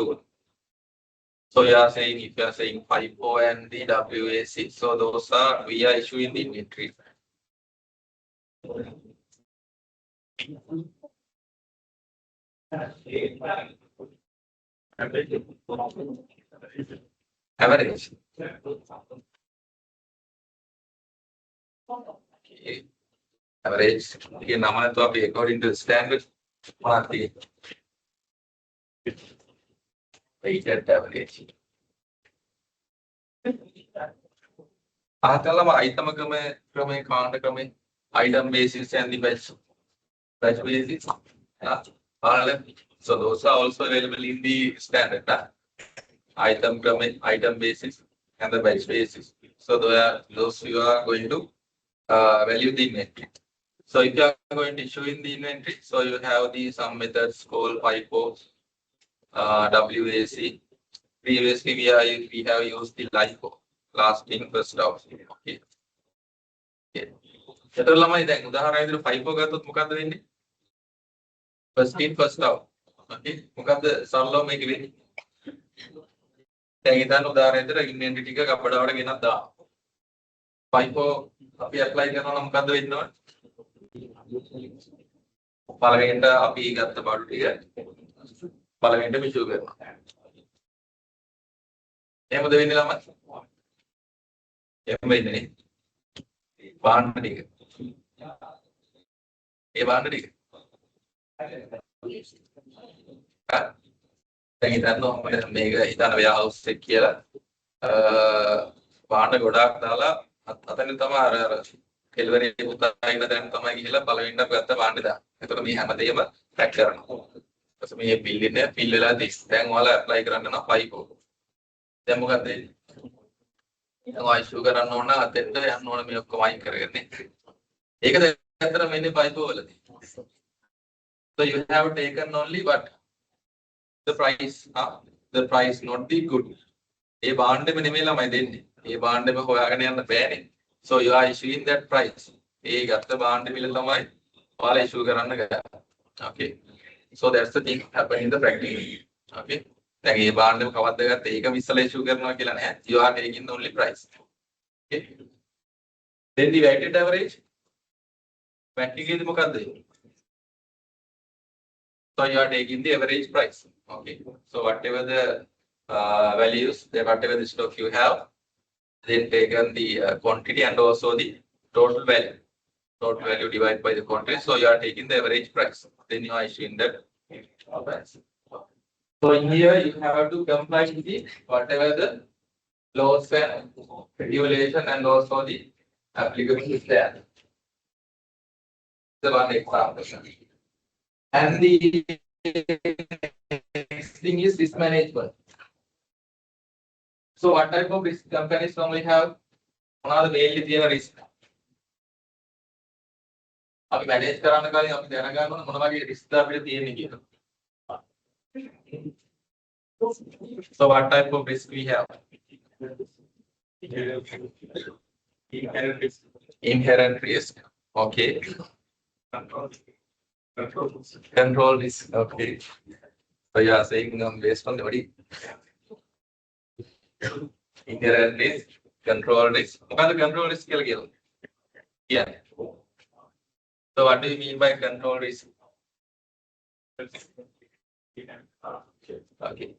So you are saying if you are saying FIFO and the WAC, so those are we are issuing the inventory. Average. Okay. Average. ये नाम तो आप according to standard मारती है. Weighted average. आजकल item क्रमे कांड क्रमे item basis and the batch basis. So those are also available in the standard item basis and the batch basis. So those you are going to value the inventory. So if you are going to issue in the inventory, so you have some methods called FIFO, WAC. Previously we have used the LIFO, last in first out. Okay. Setelah lama itu උදාහරණයක් විදිහට FIFO ගත්තොත් මොකද්ද වෙන්නේ? First in first out. Okay. මොකද්ද සරලව මේක වෙන්නේ? දැන් හිතන්න උදාහරණයක් විදිහට ඉන්වෙන්ටරි ටික කපඩාවට ගෙනත් දානවා. FIFO අපි apply කරනවා නම් මොකද්ද වෙන්න ඕනේ? පළවෙනිට අපි ගත්ත බඩු ටික පළවෙනිට මිෂු කරනවා. එහෙමද වෙන්නේ ළමයි? එහෙම වෙන්නේ නේ. බාන්න ටික. ඒ බාන්න ටික. දැන් හිතන්න මේක හිතන්න warehouse එක කියලා බාන්න ගොඩාක් දාලා අතන තමයි අර delivery පුතා ඉන්න දැන් තමයි ගිහලා පළවෙනිට ගත්ත බාන්න දාන්න. එතකොට මේ හැමදේම පැක් කරනවා. ඊපස්සේ මේ bill ඉන්නේ fill වෙලා තියෙන්නේ. දැන් ඔයාලා apply කරන්න නම් FIFO. දැන් මොකක්ද වෙන්නේ? ඔයා issue කරන්න ඕන අතෙන්ට යන්න ඕන මේ ඔක්කොම අයින් කරගන්නේ. ඒක දැන් ඇත්තට මෙන්නේ FIFO වලදී. So you have taken only what? The price, the price, not the good. ඒ බාණ්ඩෙම නෙමෙයි ළමයි දෙන්නේ. ඒ බාණ්ඩෙම හොයාගෙන යන්න බෑනේ. So you are issuing that price. ඒ ගත්ත බාණ්ඩෙ මිල තමයි ඔයාලා issue කරන්න ගන්නේ. Okay. So that's the thing happening in the practice. Okay. දැන් ඒ බාණ්ඩෙම කවද්ද ගත්තේ ඒක විශ්ල issue කරනවා කියලා නෑ. You are taking the only price. Okay. Then the weighted average. Practically මොකද්ද? So you are taking the average price. Okay. So whatever the values, whatever the stock you have, then taken the quantity and also the total value. Total value divided by the quantity. So you are taking the average price. Then you are issuing that price. So in here you have to comply with the whatever the laws and regulation and also the applicable standard. The one example. And the next thing is risk management. So what type of risk companies normally have? One of the mainly their risk. අපි manage කරන්න කලින් අපි දැනගන්න ඕන මොන වගේ risk ද අපිට තියෙන්නේ කියලා. So what type of risk we have? Inherent risk. Okay. Control risk. Okay. So you are saying based on the body. Inherent risk, control risk. What is the control risk? Yeah. So what do you mean by control risk? Okay.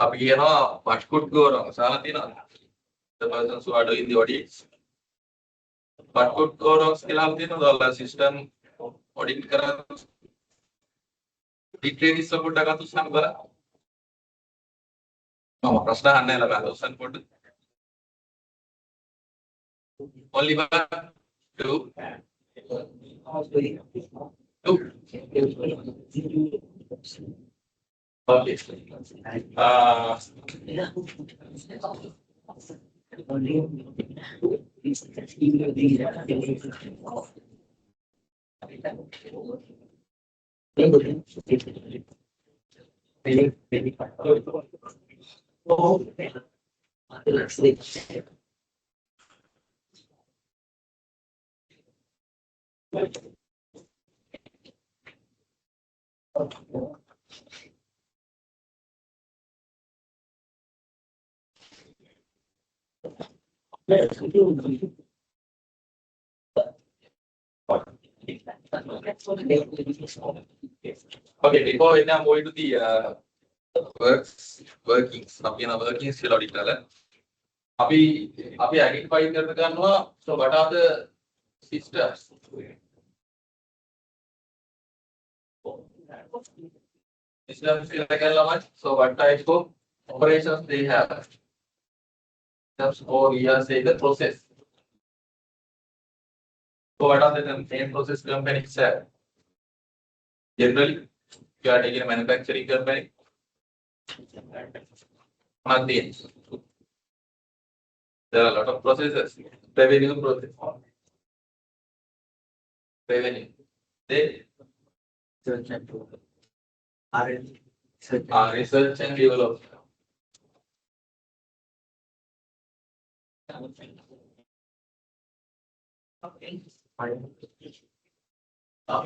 අපි කියනවා what could go wrong. සාලා තියෙනවා. The persons who are doing the audits. What could go wrong කියලා තියෙනවා. The system audit කරා. Detail is about that. तो संग बरा. प्रश्न आने लगा तो संग पढ़. Only one, two. Okay. Okay, before we now going to the workings. අපි යන workings කියලා ඔඩිට් අපි identify කරලා ගන්නවා. So what are the systems? Systems කියලා කරලා so what type of operations they have? Or we are saying the process. So what are the main process companies have? Generally, you are taking a manufacturing company. Nothing. There are a lot of processes. Revenue process. Revenue. Then research and development.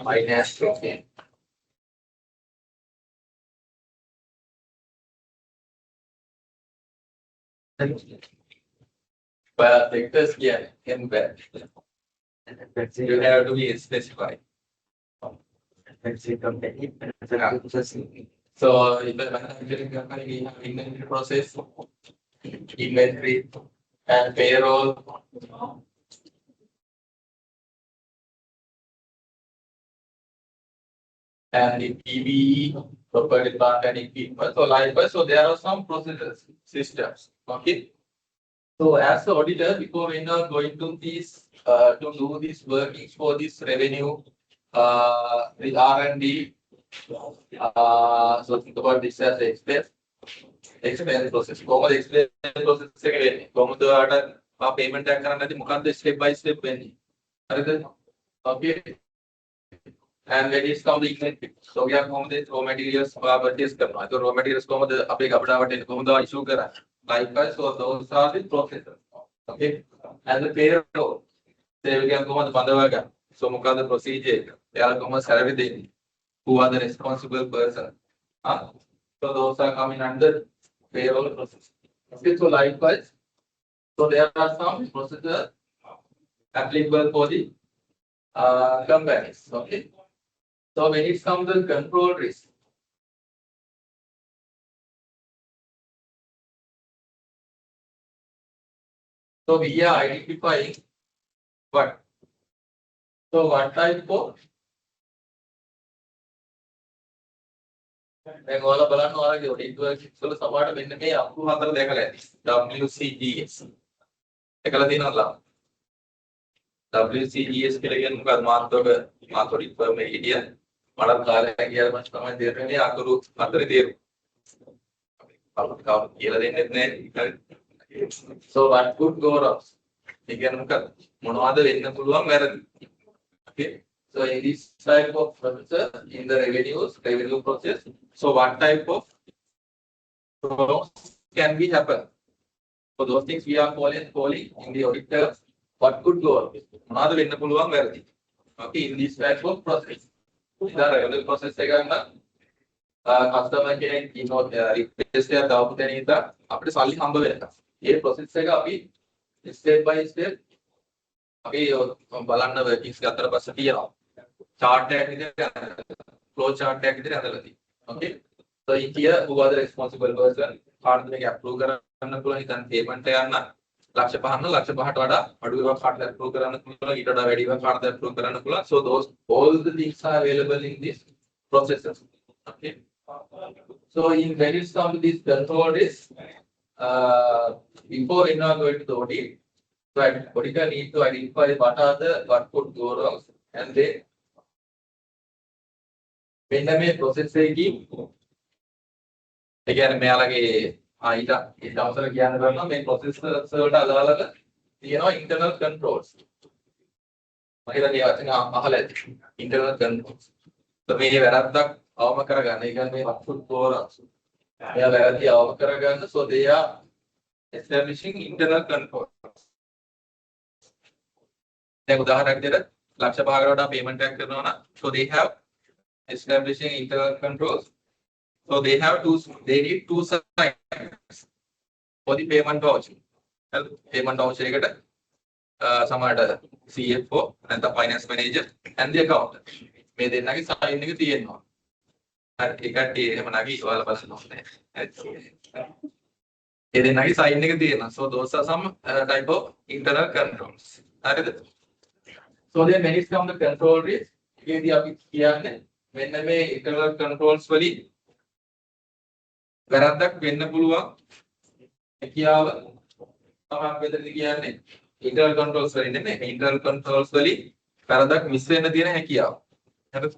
Finance. Okay. But sectors can bear. You have to be specified. So in the manufacturing company, we have inventory process, inventory and payroll. And in PBE, property, plant and equipment. So likewise, so there are some processes, systems. Okay. So as the auditor, before we are going to this to do this workings for this revenue, the R&D. So think about this as expense process. Common expense process second. Common the payment and step by step. Okay. And when it's come the inventory, so we have come the raw materials purchase करना. तो raw materials को मतलब अपने कपड़ा वाटे को मतलब issue करा. Likewise, so those are the processes. Okay. And the payroll, say we can come on the pandawaga. So मुका the procedure. They are come salary thing. Who are the responsible person? So those are coming under payroll process. Okay. So likewise, so there are some processes applicable for the companies. Okay. So when it comes to control risk, so we are identifying what? So what type of? मैं वाला बलान वाला जो एक तो सवाल में इनमें आपको हाथर देखा लेती WCGS एकला दिन वाला WCGS के लिए उनका मातोड़ी पर में इंडिया मर्द काले यार मच कमाई दे रहे हैं आकरू मात्रे दे So what could go wrong? Again, okay. So in this type of process, in the revenue process, so what type of wrongs can be happen? So those things we are calling in the auditor, what could go wrong? Okay, in this type of process. The revenue process customer කෙනෙක් request එකක් දාපු තැන ඉඳලා අපිට සල්ලි හම්බ වෙනවා. මේ process එක අපි step by step අපි බලන්න workings ගත්තට පස්සේ තියෙනවා. chart එකක් විදිහට flow chart එකක් විදිහට හදලා තියෙනවා. Okay. So in here who are the responsible person? කාටද මේක approve කරන්න පුළුවන් ඉතින් payment එක ගන්න ලක්ෂ 5න්න ලක්ෂ 5ට වඩා අඩු එකක් කාටද approve කරන්න පුළුවන් ඊට වඩා වැඩි එකක් කාටද approve කරන්න පුළුවන්. So those all the things are available in this processes. Okay. So in when it comes to this control risk, before we are going to the audit, so auditor need to identify what could go wrong, and then when the process again මේ අලගේ ඊට අවසර කියන්න කරනවා මේ process වලට අදාළව තියෙනවා internal controls. මම හිතන්නේ වචන අහලා ඇති internal controls. So මේ වැරද්දක් අවම කරගන්න. ඒ කියන්නේ මේ වස්තු තෝරන. එයා වැරදි අවම කරගන්න. So they are establishing internal controls. දැන් උදාහරණයක් විදිහට ලක්ෂ 5කට වඩා payment එකක් කරනවා නම් so they have establishing internal controls. So they need two sides for the payment voucher. Payment voucher eකට සමහරට CFO නැත්නම් finance manager and the accountant. මේ දෙන්නගේ sign එක තියෙනවා. හරි ඒ කට්ටිය එහෙම නැගී ඔයාලා බලන්න ඕනේ. ඒ දෙන්නගේ sign එක තියෙනවා. So those are some type of internal controls. හරිද? So then when it comes to control risk, ඒකේදී අපි කියන්නේ මෙන්න මේ internal controls වලින් වැරද්දක් වෙන්න පුළුවන්. හැකියාව තමයි මෙතනදී කියන්නේ internal controls වලින් නෙමෙයි internal controls වලින් වැරද්දක් මිස් වෙන්න තියෙන හැකියාව. හරිද?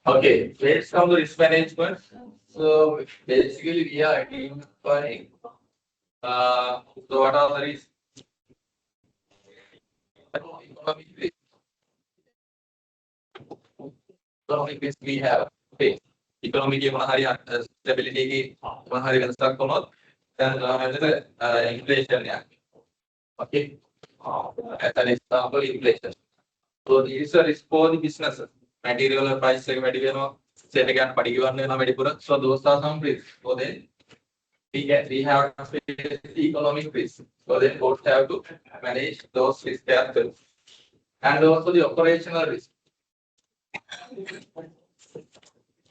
Okay, let's come to risk management. So basically we are identifying so what are the risks? Economic risk we have. Okay, economic stability inflation. Yeah. Okay, as an example, inflation. So these are risk for the businesses. Material price like material, so those are some risks. So then we have to face the economic risk. So then both have to manage those risks carefully. And also the operational risk.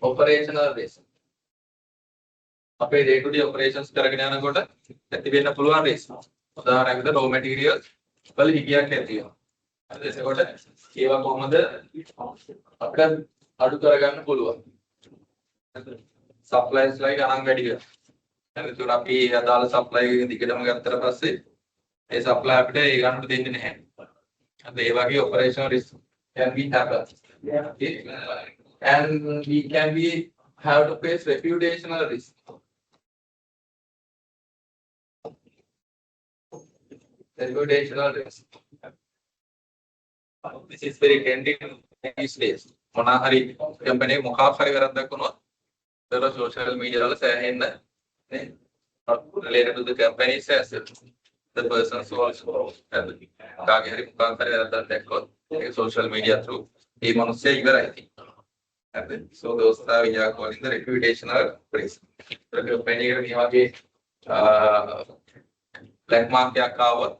Operational risk. අපේ day to day operations කරගෙන යනකොට ඇති වෙන්න පුළුවන් risk. උදාහරණයකට raw materials වල හිගියක් ඇති වෙනවා. හරිද? එතකොට ඒවා කොහොමද අපිට අඩු කරගන්න පුළුවන්. Supplies like අනං වැඩි වෙනවා. හරිද? ඒතකොට අපි අදාළ supply එක දිගටම ගත්තට පස්සේ ඒ supply අපිට ඒ ගන්නට දෙන්නේ නැහැ. හරිද? ඒ වගේ operational risk can be happen. Okay. And we can be have to face reputational risk. Reputational risk. This is very trending these days. මොනා හරි company එක මොකක් හරි වැරද්දක් වුණොත් ඒතර social media වල සෑහෙන්න නේ related to the company's assets. The persons also කාගේ හරි මොකක් හරි වැරද්දක් දැක්කොත් ඒක social media through ඒ මිනිස්සයා ඉවරයි. So those are we are calling the reputational risk. So company එකට මේ වගේ black mark එකක් ආවොත්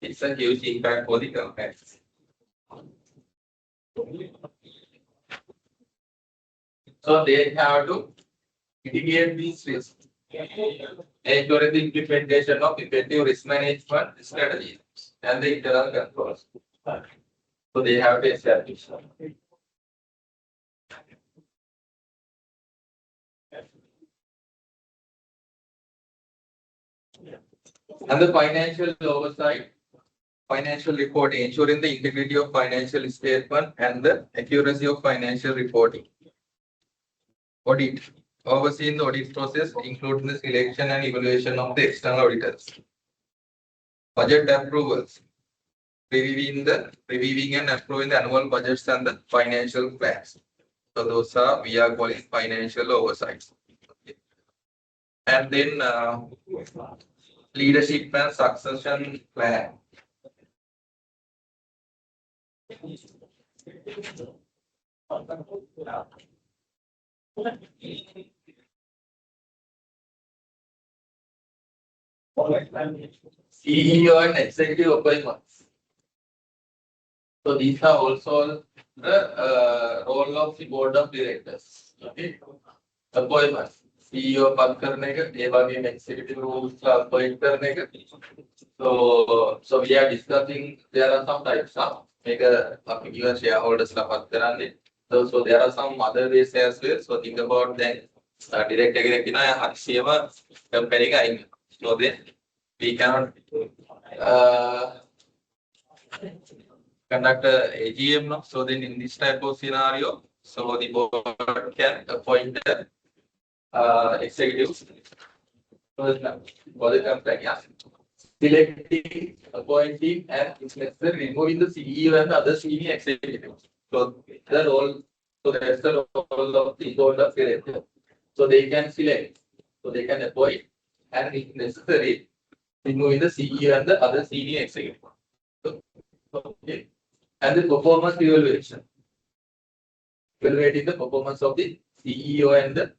it's a huge impact for the company. So they have to mitigate these risks. Ensuring the implementation of effective risk management strategies and the internal controls. So they have to establish. And the financial oversight, financial reporting, ensuring the integrity of financial statement and the accuracy of financial reporting. Audit, overseeing the audit process, including the selection and evaluation of the external auditors. Budget approvals, reviewing and approving the annual budgets and the financial plans. So those are we are calling financial oversights. Okay. And then leadership and succession plan. CEO and executive appointments. So these are also the role of the board of directors. Okay. Appointments. CEO पद करने का, ये बाकी executive roles का appoint करने का. So we are discussing. There are some types of make a given shareholders का पद कराने. So there are some other ways as well. So think about then direct executive ना हर सेवा company का आएंगे. So then we cannot conduct a AGM. No? So then in this type of scenario, so the board can appoint executives for the company. Yeah. Selecting, appointing, and if necessary, removing the CEO and the other senior executives. So the role, so that's the role of the board of directors. So they can select, so they can appoint, and if necessary, removing the CEO and the other senior executives. So, okay. And the performance evaluation. Evaluating the performance of the CEO and the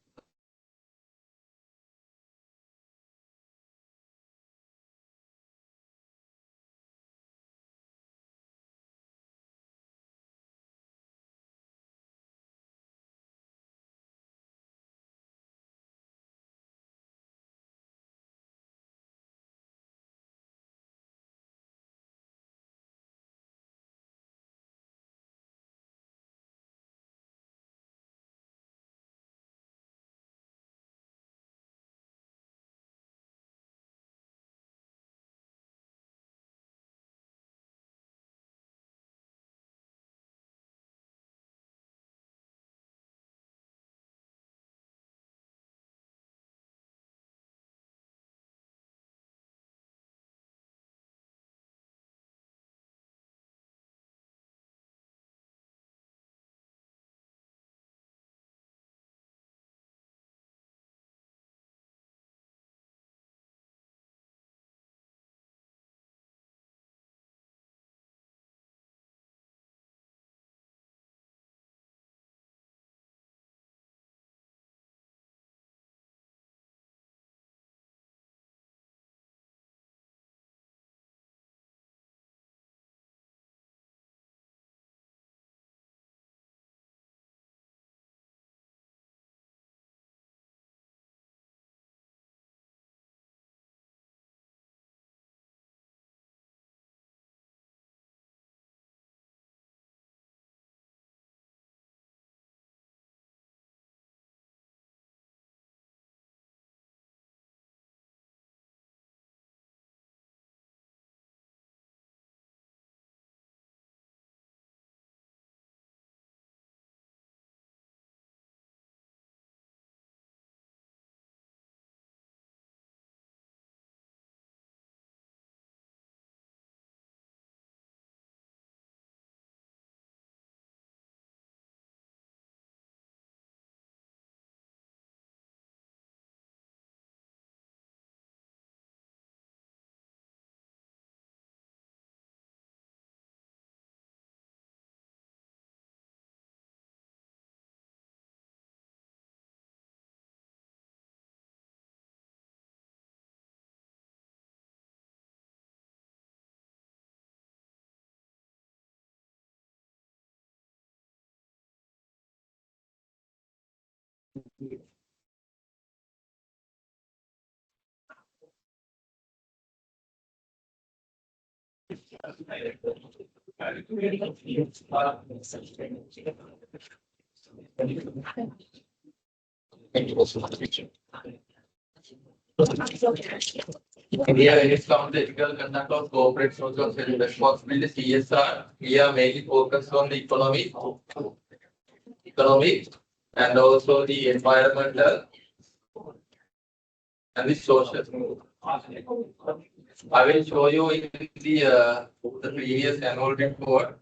India, when it comes to ethical conduct of corporate social responsibility, CSR, we are mainly focused on the economic, and also the environmental and the social. I will show you in the previous annual report.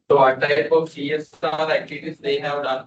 So what type of CSR activities they have done?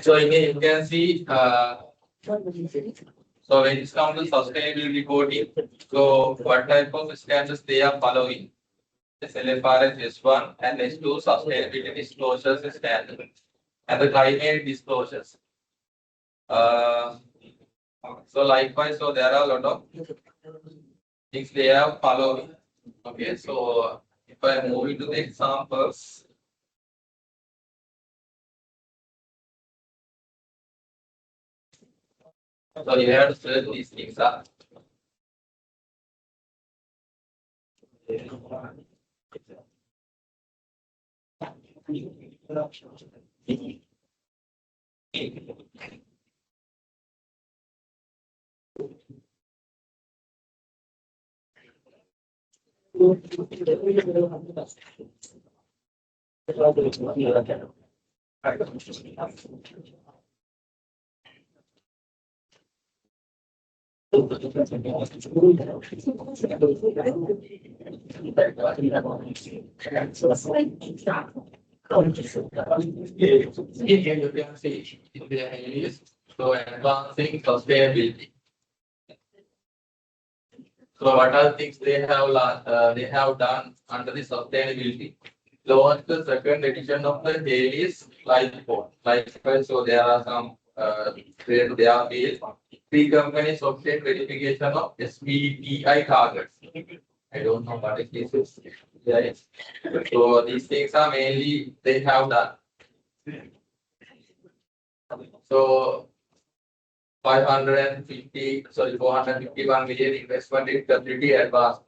So here you can see, so when it comes to sustainability reporting, so what type of standards they are following? SLFRS S1 and S2 sustainability disclosures standard and the climate disclosures. So likewise, so there are a lot of things they are following. Okay, so if I move into the examples. So you have to search these things up. Here you can see there is so advancing sustainability. So what are things they have done under the sustainability? Launched the second edition of the Haley's Life Report. Likewise, so there are some there are three companies obtain verification of SBTI targets. I don't know what it is. Yes. So these things are mainly they have done. So 451 million investment in community advance.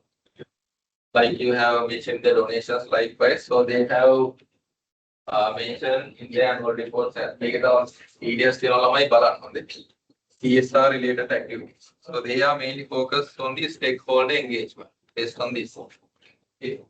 Like you have mentioned the donations likewise. So they have mentioned in their annual reports and make it all serious on the CSR related activities. So they are mainly focused on the stakeholder engagement based on this. Okay.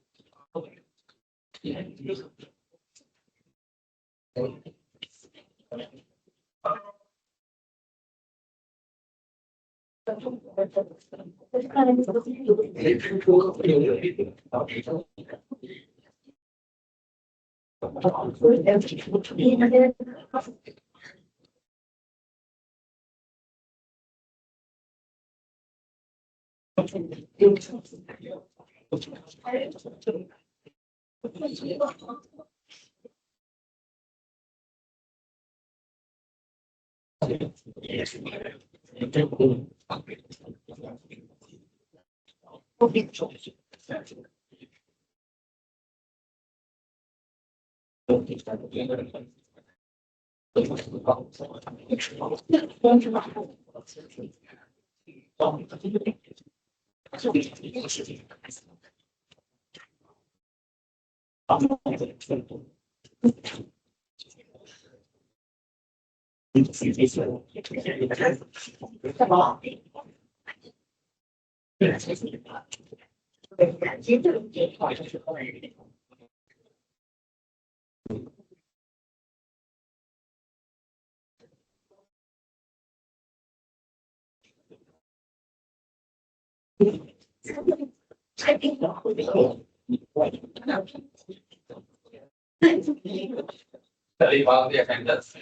All the attendants.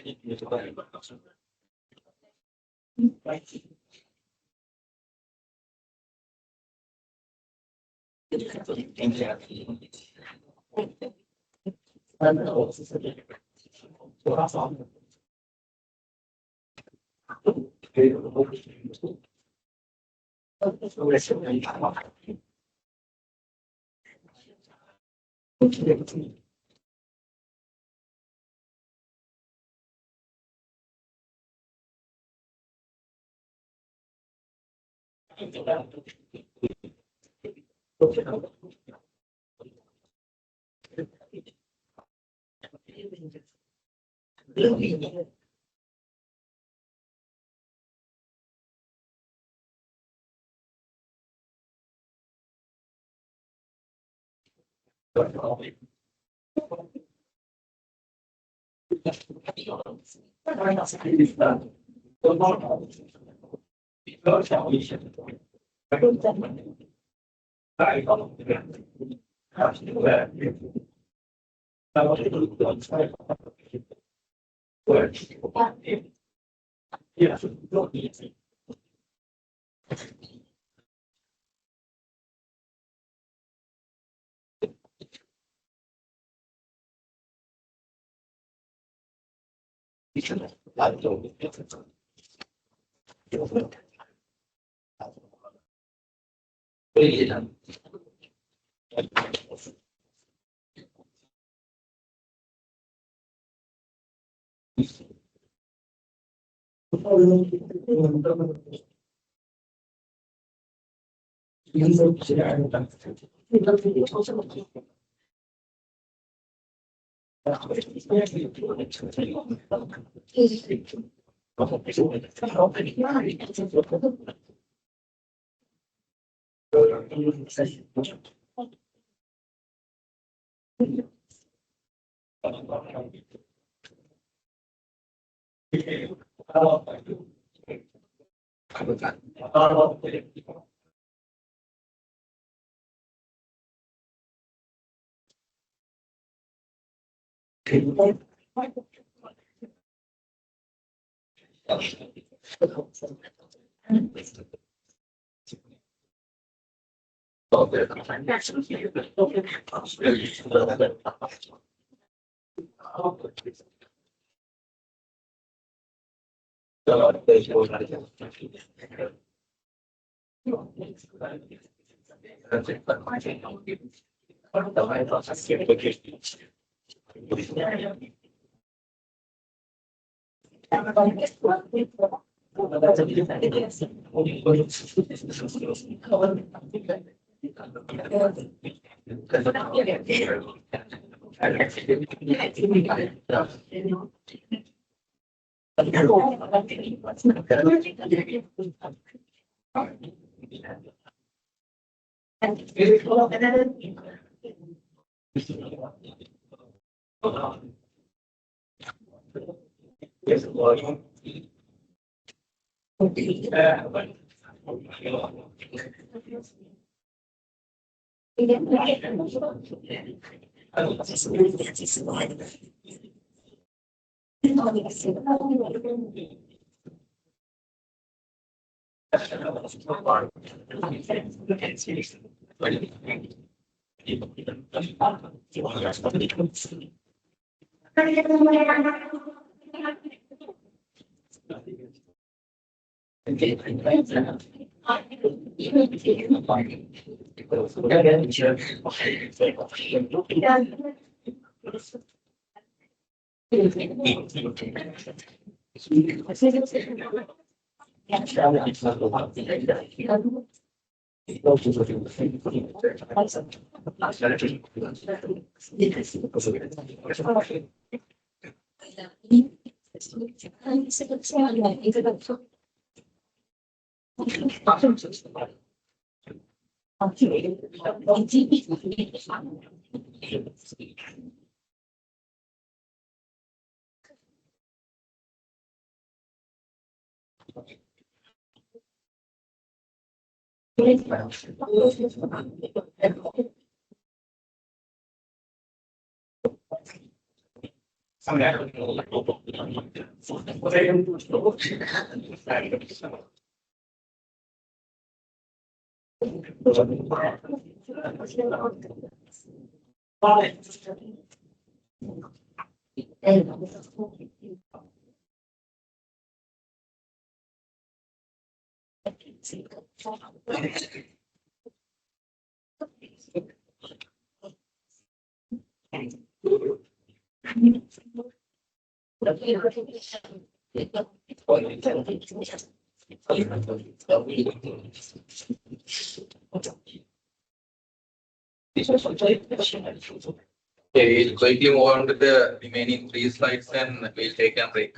Okay, we'll quickly move on to the remaining 3 slides and we'll take a break.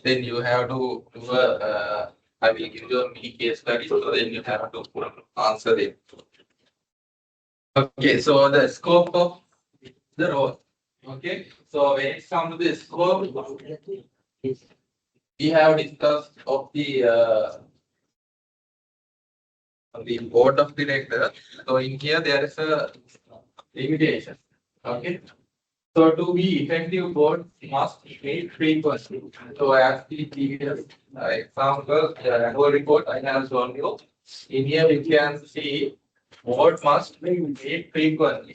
Then you have to do I will give you a mini case study, so then you have to answer it. Okay, so the scope of the role. Okay, so when it comes to the scope, we have discussed of the board of directors. So in here there is a limitation. Okay. So to be effective, board must meet frequently. So as the previous example, the annual report I have shown you. In here you can see board must meet frequently.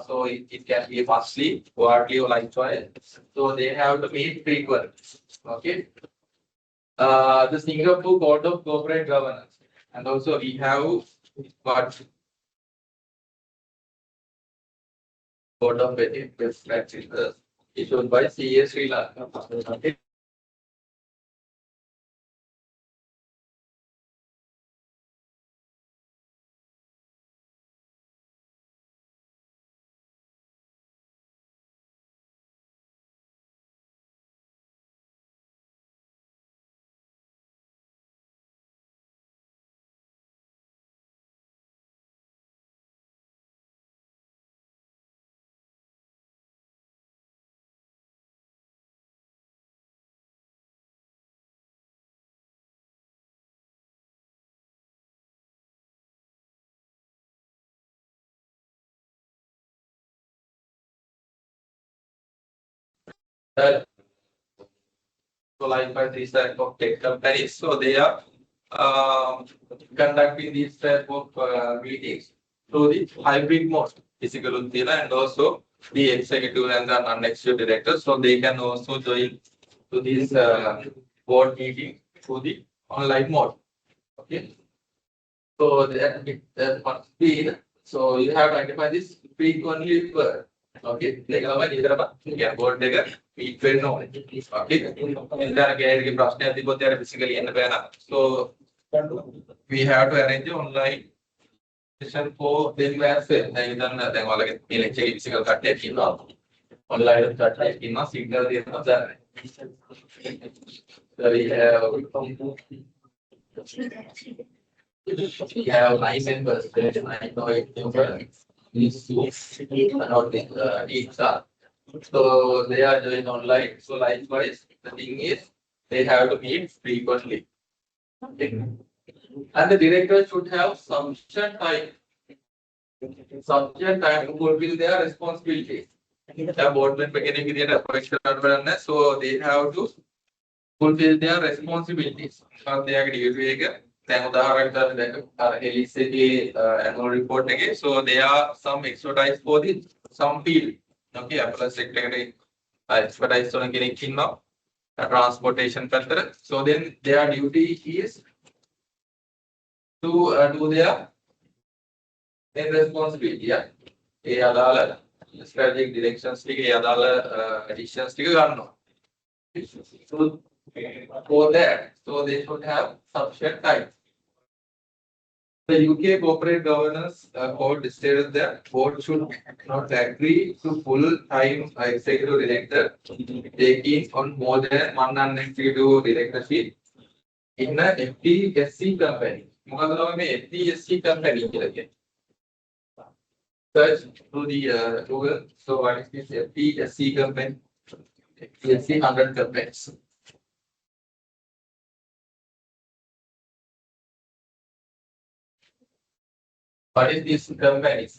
So it can be monthly, quarterly, or likewise. So they have to meet frequently. Okay. The Singapore Code of Corporate Governance, and also we have what Code of Ethics Practices issued by CA Srilanka. Okay. So likewise, these type of tech companies, so they are conducting these type of meetings through the hybrid mode, physical and also the executive and the non-executive directors. So they can also join to this board meeting through the online mode. Okay. So that must be. So you have to identify this frequently. Okay. Yeah, board meet very no. Okay. Basically so we have to arrange online session for them as well. Then physical online signal so we have 9 members. I know it these two not each are. So they are doing online. So likewise, the thing is they have to meet frequently. Okay. And the director should have sufficient time to fulfill their responsibilities. The board member so they have to fulfill their responsibilities. Annual report again. So there are some expertise for the some field. Okay, plus secretary expertise on getting now transportation factor. So then their duty is to do their responsibility. Yeah. strategic directions ටික ඒ අදාළ decisions ටික ගන්නවා. So for that, so they should have sufficient time. The UK Corporate Governance Code stated that board should not agree to full time executive director taking on more than one non-executive directorship in a FTSE company. මොකද මේ FTSE company කියලා කියන්නේ. Search through the Google. So what is this FTSE company? FTSE 100 companies. What is this companies?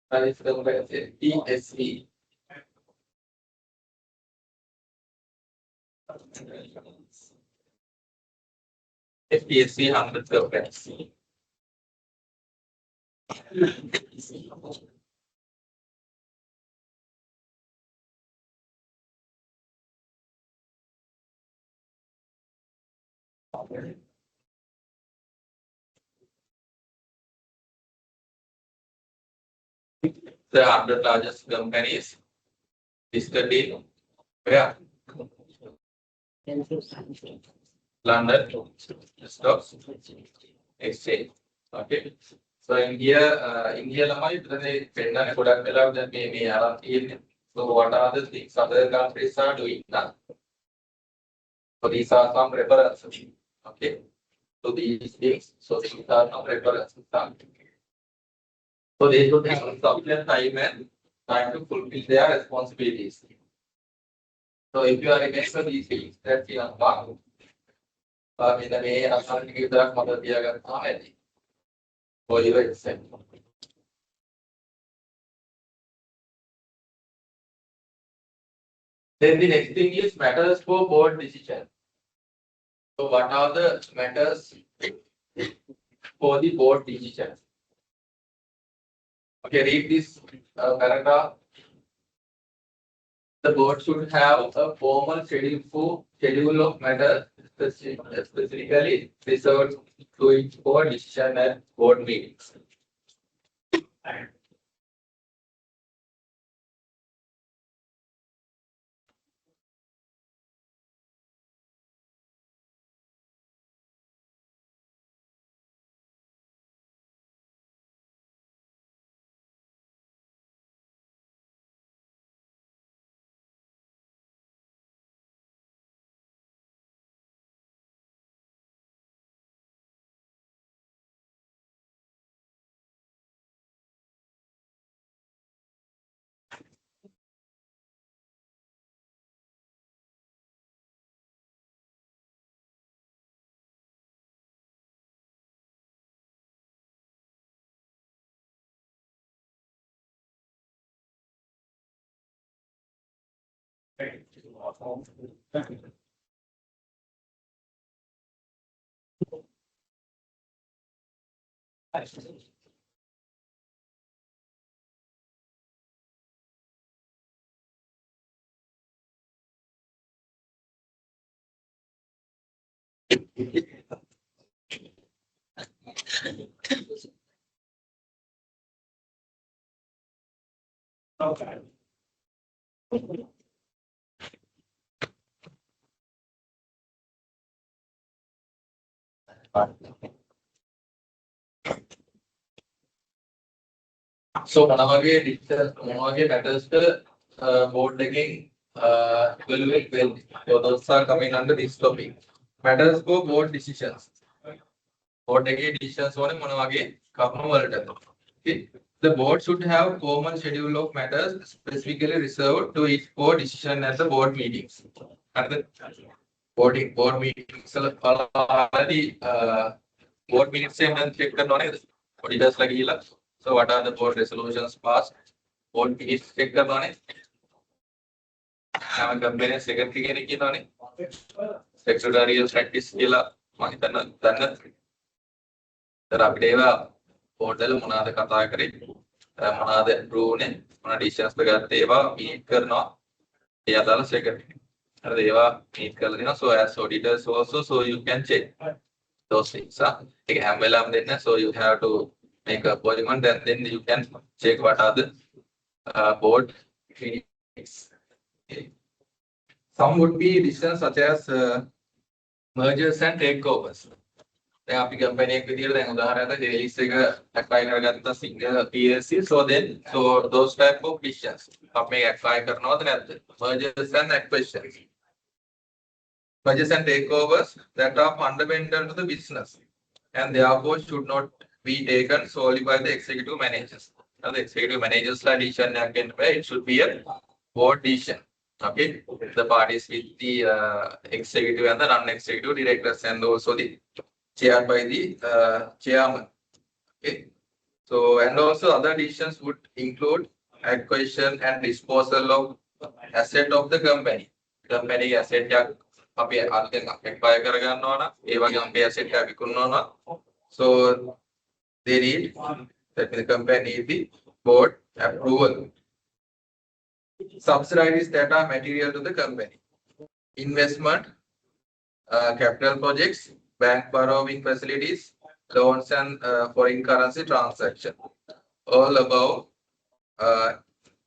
What is companies? FTSE. FTSE 100 companies. The 100 largest companies listed in where? London Stock Exchange. Okay. So in here lamai ඉතින් පෙන්නන්නේ ගොඩක් වෙලාවට දැන් මේ අරන් තියෙන්නේ. So what are the things other countries are doing now? So these are some references. Okay. So these things. So these are some references. So they should have sufficient time and time to fulfill their responsibilities. So if you are remember these things, that's enough. In the way of mother for your exam. Then the next thing is matters for board decision. So what are the matters for the board decision? Okay, read this paragraph. The board should have a formal schedule of matters specifically reserved to its board decision at board meetings. Okay. So මොනවගේ matters board එකෙන් evaluate well. So those are coming under this topic. Matters for board decisions. Board එකේ decisions වලින් මොනවගේ කරුණු වලටද? Okay. The board should have common schedule of matters specifically reserved to each board decision at the board meetings. At the board meetings already board meetings and check කරනවා නේද? Auditors ලා ගිහිල්ලා. So what are the board resolutions passed? Board minutes check කරනවා නේද? හැම company secretary කෙනෙක් ඉන්නවනේ. Secretarial practice කියලා මම හිතන්න දන්න. ඒතර අපිට ඒවා board වල මොනවාද කතා කරේ? මොනවාද improve උනේ? මොන decisions ගත්ත ඒවා meet කරනවා. ඒ අදාළ secretary. හරිද? ඒවා meet කරලා දෙනවා. So as auditors also, so you can check those things. ඒක හැම වෙලාවෙම දෙන්න. So you have to make a appointment, and then you can check what are the board meetings. Okay. Some would be decisions such as mergers and takeovers. දැන් අපි company එකක් විදියට දැන් උදාහරණයක් රේලිස් එක ඇක්වයර් කරගත්ත single PLC, so those type of decisions අපි මේක ඇක්වයර් කරනවද නැද්ද? Mergers and acquisitions, mergers and takeovers that are fundamental to the business and therefore should not be taken solely by the executive managers. Now the executive managers decision it should be a board decision. Okay, the parties with the executive and the non-executive directors, and also the chaired by the chairman. Okay, so and also other decisions would include acquisition and disposal of asset of the company. Company asset අපි අලුතෙන් acquire කරගන්නවා නම් ඒ වගේ අපි asset එකක් විකුණනවා නම් so they need that the company need the board approval. Subsidiaries that are material to the company, investment, capital projects, bank borrowing facilities, loans, and foreign currency transaction, all above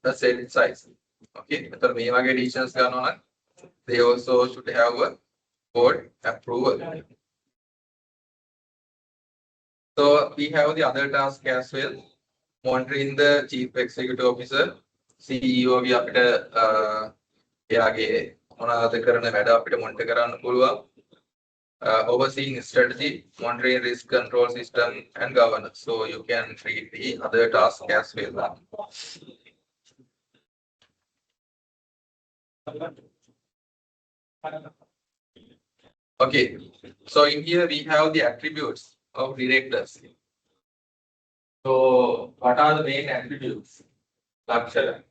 the same size. Okay, so මේ වගේ decisions ගන්නවා නම් they also should have a board approval. So we have the other task as well, monitoring the chief executive officer, CEO ගේ අපිට එයාගේ මොනවාද කරන වැඩ අපිට මොනිටර් කරන්න පුළුවන්. Overseeing strategy, monitoring risk control system, and governance. So you can read the other tasks as well. Okay, so in here we have the attributes of directors. So what are the main attributes? Lakshana.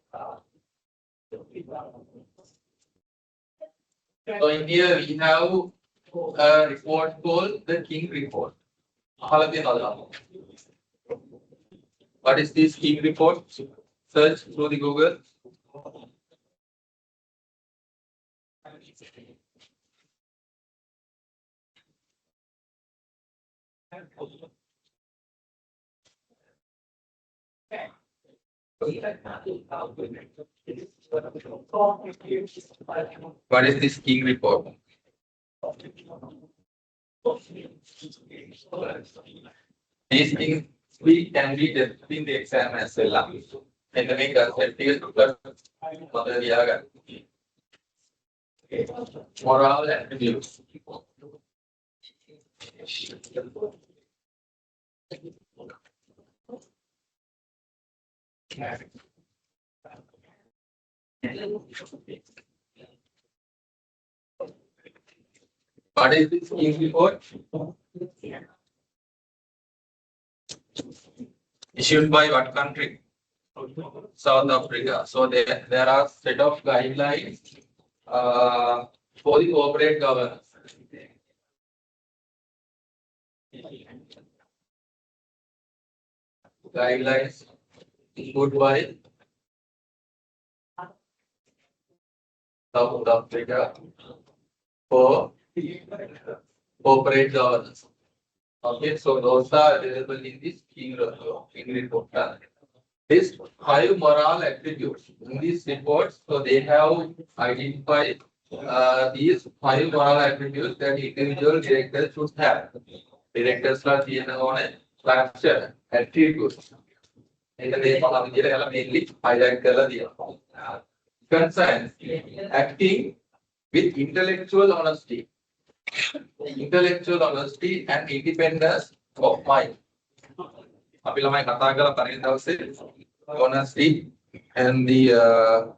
So in here we have a report called the King report. What is this King report? Search through the Google. What is this King report? These things we can be tested in the exam as well. And make us moral attributes. What is this King report? Issued by what country? South Africa. So there are set of guidelines for the corporate governance. Guidelines issued by South Africa for corporate governance. Okay, so those are available in this King report. These 5 moral attributes in these reports, so they have identified these 5 moral attributes that individual directors should have. Directors are structure attributes. And they mainly highlight concerns acting with intellectual honesty. Intellectual honesty and independence of mind. Honesty and the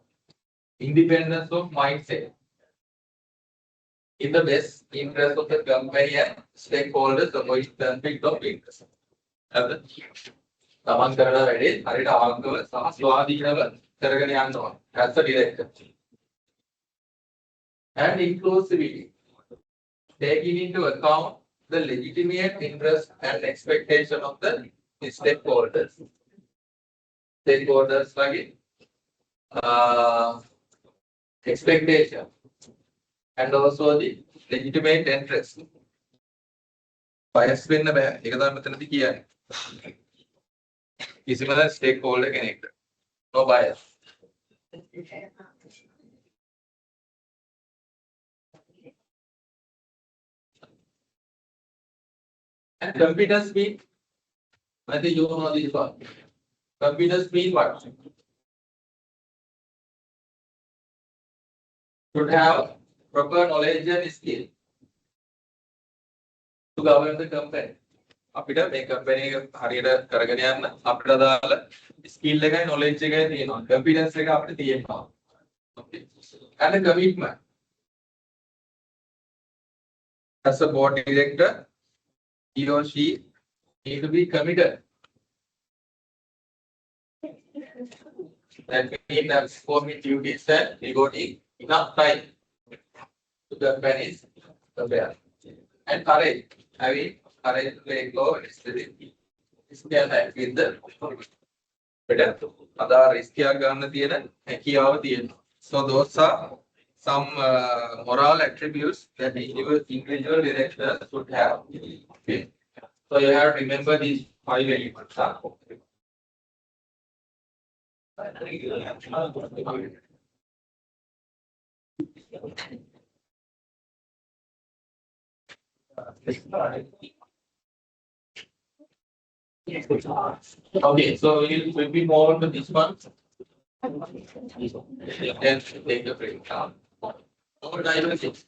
independence of mindset in the best interest of the company and stakeholders, avoid conflict of interest. තමන් කරන වැඩේ හරියට අවංකව සහ ස්වාධීනව කරගෙන යන්න ඕන as a director. And inclusivity, taking into account the legitimate interest and expectation of the stakeholders. Stakeholders again, expectation and also the legitimate interest. Bias වෙන්න බෑ. ඒක තමයි මෙතනදී කියන්නේ. කිසිම stakeholder කෙනෙක්ට. No bias. And competence mean, I think you know this one. Competence mean what? Should have proper knowledge and skill to govern the company. අපිට මේ company එක හරියට කරගෙන යන්න අපිට අදාළ skill එකයි knowledge එකයි තියෙනවා. Competence එක අපිට තියෙනවා. Okay. And a commitment. As a board director, he or she need to be committed. That means that performing duties and devoting enough time to the company's affairs. And courage, having courage to let go and with the better. Other risky So those are some moral attributes that individual directors should have. Okay. So you have to remember these 5 elements. Okay, so we'll be more on to this one. Then take a break. Board diversity.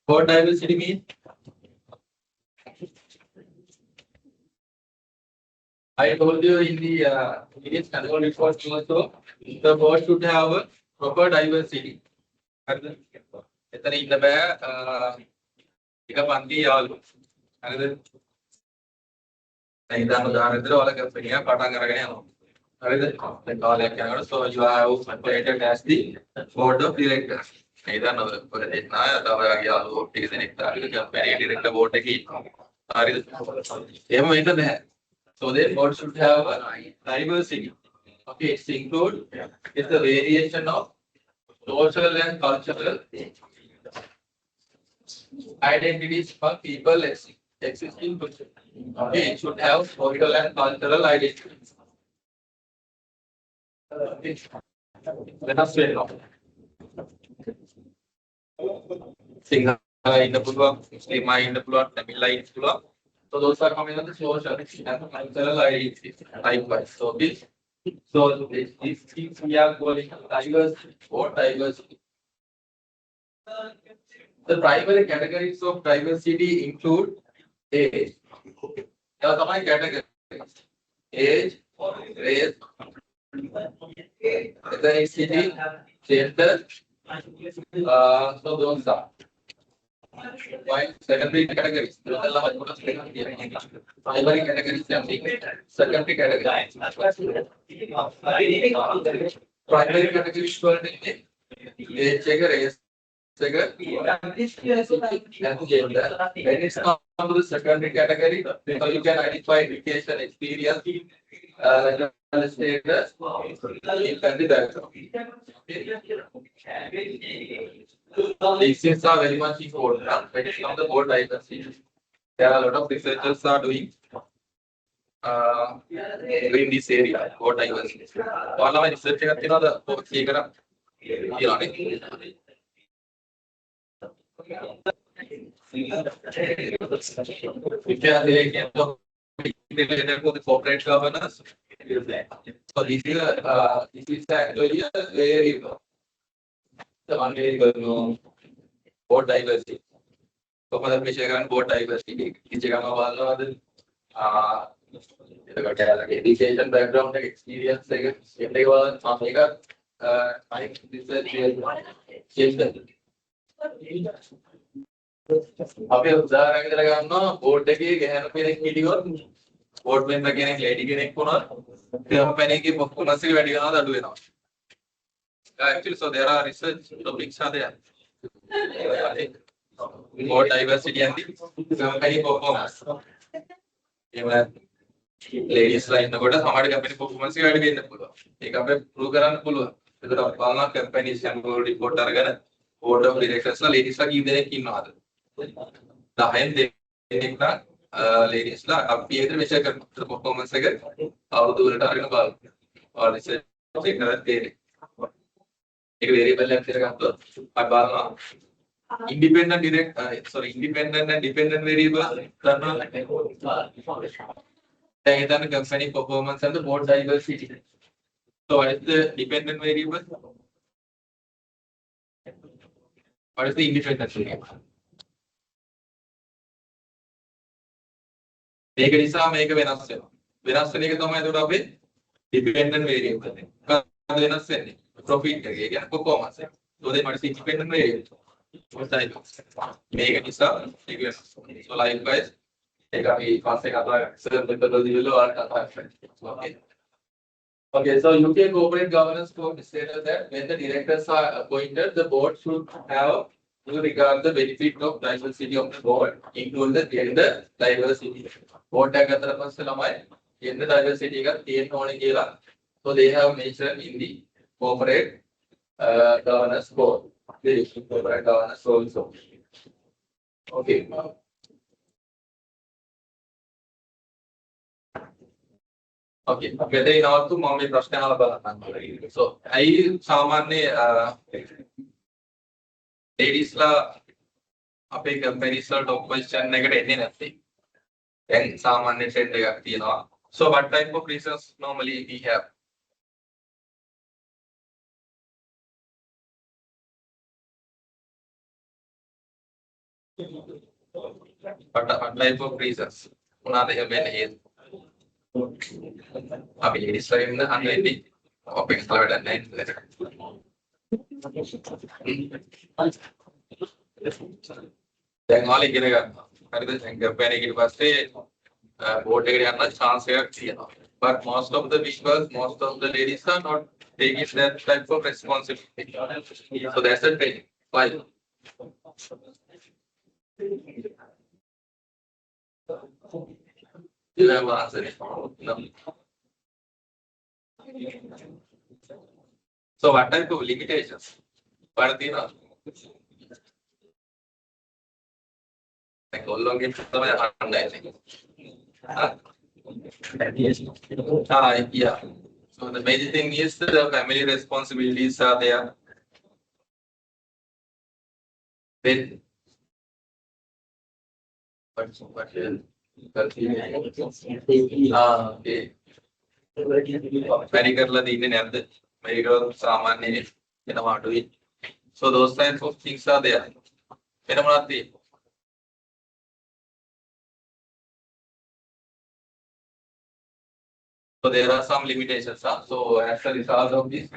Board diversity means I told you in the previous annual report also, the board should have a proper diversity. එතන ඉන්න බෑ එක පන්ති යාළුවෝ. හරිද? දැන් ඉතින් උදාහරණයක් ඔයාලා කම්පැනි එක පටන් අරගෙන යනවා. හරිද? දැන් කාලයක් යනකොට so you have appointed as the board of directors. මේ ඉතින් ඔය දෙන්න අය තව ඔයාගේ යාළුවෝ ටික දෙනෙක් තාරික කම්පැනි ඩිරෙක්ටර් බෝඩ් එකේ ඉන්නවා. හරිද? එහෙම වෙන්න බෑ. So the board should have a diversity. Okay, it's include it's the variation of social and cultural identities for people existing. Okay, it should have social and cultural identities. Let us say now. Sinhala in the Pulwa, Muslim in the Pulwa, Tamil in the Pulwa. So those are coming on the social and cultural identities. Likewise. So these things we are calling diversity or diversity. The primary categories of diversity include age. There are some categories: age, race, ethnicity, gender. So those are. While secondary categories, primary categories and secondary categories. Primary categories were age, race, gender. When it's come to the secondary category, so you can identify education, experience, status, in country background. These things are very much important when it comes to board diversity. There are a lot of researchers are doing in this area, board diversity. All of my research is the related to the corporate governance. So this is actually a very the one way board diversity. So for the Michigan board diversity, education background experience, අපි උදාහරණයක් විතර ගන්නවා board එකේ ගැහණු කෙනෙක් හිටියොත් board member කෙනෙක් lady කෙනෙක් වුණොත් කම්පැනි එකේ performance එක වැඩි වෙනවද අඩු වෙනවද? Actually, so there are research topics are there. Board diversity and the company performance. Even ladies ලා ඉන්නකොට සමහර company performance එක වැඩි වෙන්න පුළුවන්. ඒක අපිට prove කරන්න පුළුවන්. ඒකට අපි බලනවා company annual report අරගෙන board of directors ලා ladies ලා කී දෙනෙක් ඉන්නවද? 10න් දෙනෙක් නම් ladies la අපි ඒතර measure කරන performance එක අවුරුදු වලට අරගෙන බලමු. ඔයාලා research එක කරලා තේරෙයි. ඒක variable එකක් විතර ගත්තොත් අපි බලනවා independent and dependent variable කරනවා. දැන් හිතන්න company performance and the board diversity. So what is the dependent variable? What is the independent variable? මේක නිසා මේක වෙනස් වෙනවා. වෙනස් වෙන එක තමයි එතකොට අපේ dependent variable එක. මොකක්ද වෙනස් වෙන්නේ? profit එක. ඒ කියන්නේ performance එක. So then what is the independent variable? මේක නිසා මේක වෙනස් වෙනවා. So likewise ඒක අපි පස්සේ කතා කරමු. සර් මෙතනදී ඔයාලට කතා කරමු. Okay, so UK Corporate Governance Code states that when the directors are appointed, the board should have to regard the benefit of diversity of the board, including the gender diversity. Board එක අතර පස්සේ ළමයි gender diversity එකක් තියෙන්න ඕනේ කියලා. So they have mentioned in the corporate governance code. The corporate governance also. Okay. Okay. මෙතන ඉනවත්තු මම මේ ප්‍රශ්න අහලා බලන්න. So ඇයි සාමාන්‍ය ladies ලා අපේ companies ලා top position එකට එන්නේ නැත්තේ? දැන් සාමාන්‍ය trend එකක් තියෙනවා. So what type of reasons normally we have? What type of reasons? මොනවාද එහෙම වෙන්නේ? අපි ladies ලා ඉන්න අන්නේ ඔපෙක්ස් ලා වැඩක් නැහැ. දැන් ඔයාලා ඉගෙන ගන්නවා. හරිද? දැන් කම්පැනි එකට පස්සේ board එකට යන්න chance එකක් තියෙනවා. But most of the people, most of the ladies are not taking that type of responsibility. So that's the thing. Why? You have answered it. No. So what type of limitations? Pardina. Like how long it තමයි අහන්නේ. Yeah. So the major thing is the family responsibilities are there. Then okay. Very කරලා දින්නේ නැද්ද? මේක සාමාන්‍ය වෙනවා අඩුයි. So those types of things are there. වෙන මොනවද තියෙන්නේ? So there are some limitations. So as a result of this,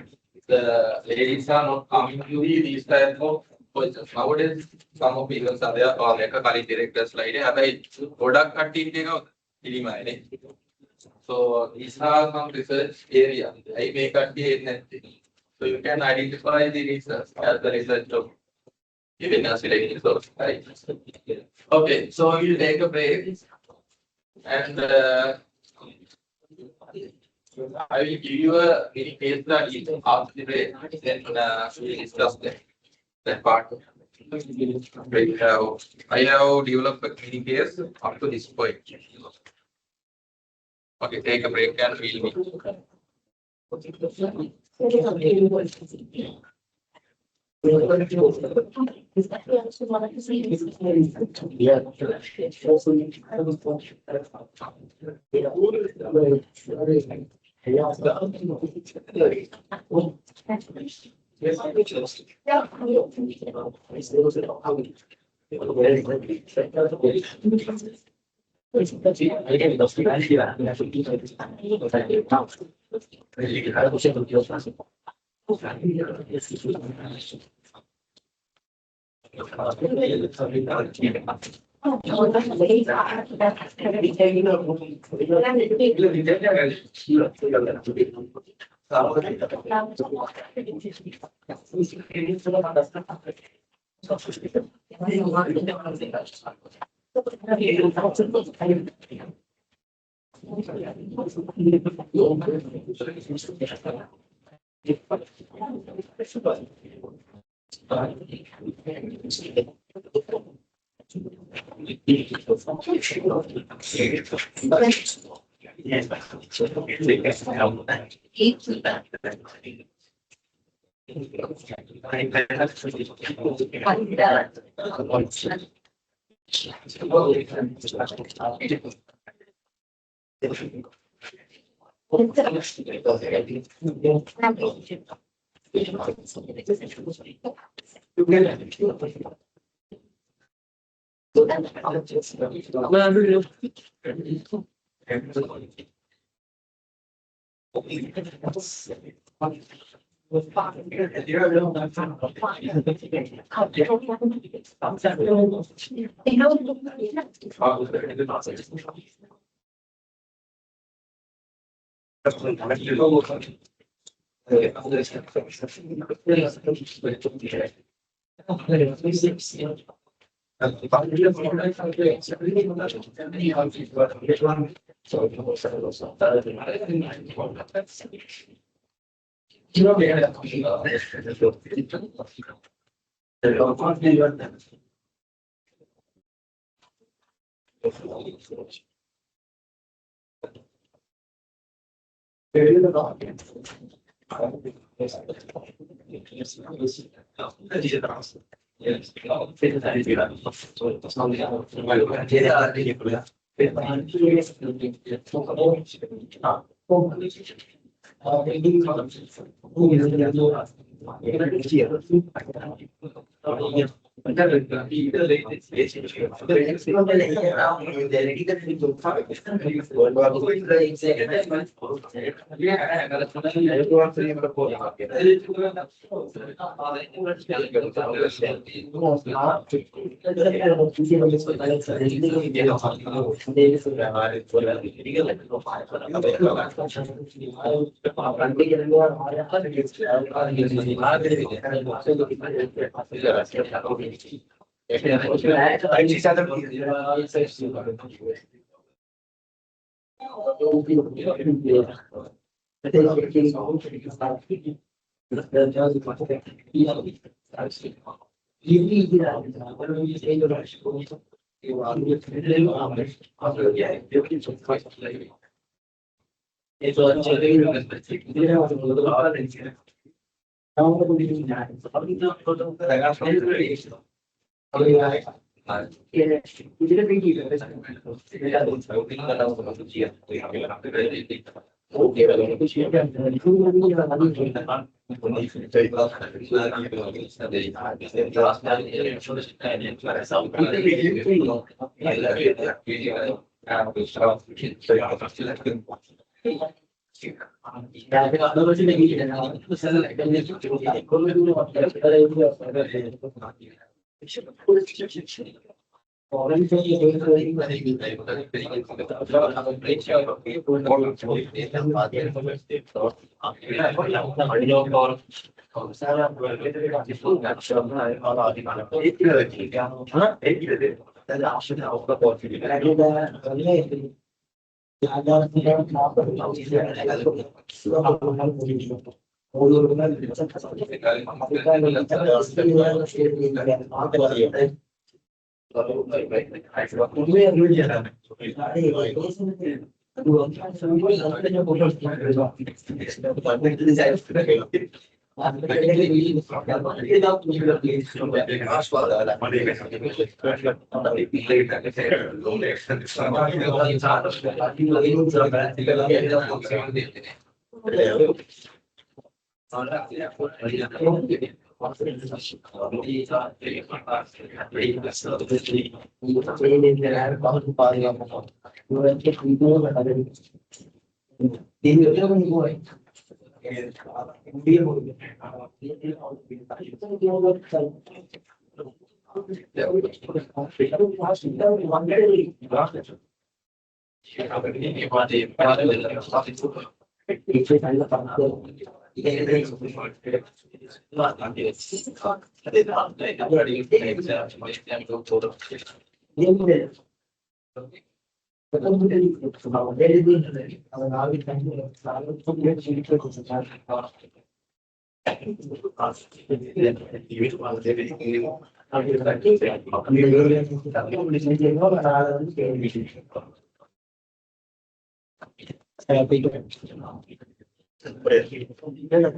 the ladies are not coming to these types of positions. Nowadays, some of people are there or like a current director slide. Have product cutting take So these are some research areas. I make a anything. So you can identify the research as the research of giving us resource. Right? Okay, so we'll take a break and I will give you a mini case study after the break. Then we'll discuss that part. I have developed a mini case up to this point. Okay, take a break and we'll meet.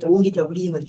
தூங்கிட்டு அப்படியே வந்து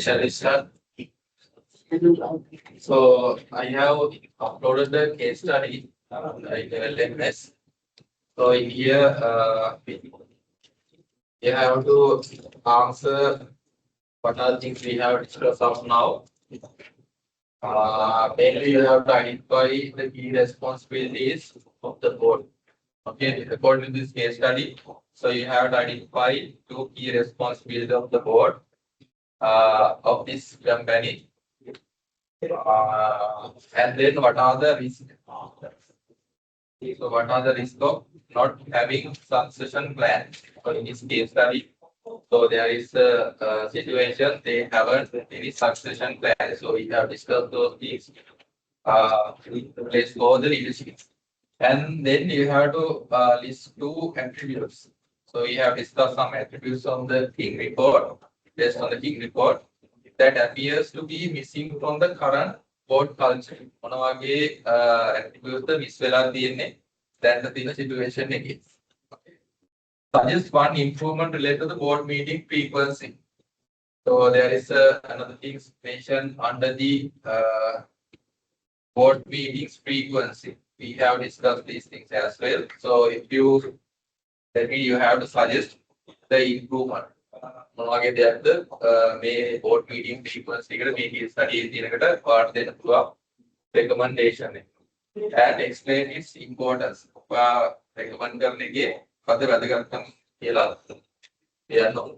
Shall we start? So I have uploaded the case study in LMS. So in here, you have to answer what are the things we have discussed of now. Mainly, you have to identify the key responsibilities of the board. Okay, according to this case study, so you have to identify two key responsibilities of the board of this company. And then what are the risks? So what are the risks of not having succession plan? So in this case study, so there is a situation they haven't any succession plan. So we have discussed those things. Let's go the leadership. And then you have to list two attributes. So we have discussed some attributes on the King report, based on the King report, that appears to be missing from the current board culture. මොන වගේ attributes miss වෙලා තියෙන්නේ දැන් තියෙන situation එකේ. Suggest one improvement related to the board meeting frequency. So there is another things mentioned under the board meetings frequency. We have discussed these things as well. So if you that means you have to suggest the improvement. මොනවගේ දෙයක්ද මේ board meeting frequency එකට මේ case study එකේ තියෙනකට ඔයාලට දෙන්න පුළුවන් recommendation එක. And explain its importance. ඔයා recommend කරන එකේ මොකද වැදගත්කම කියලා කියන්න ඕන.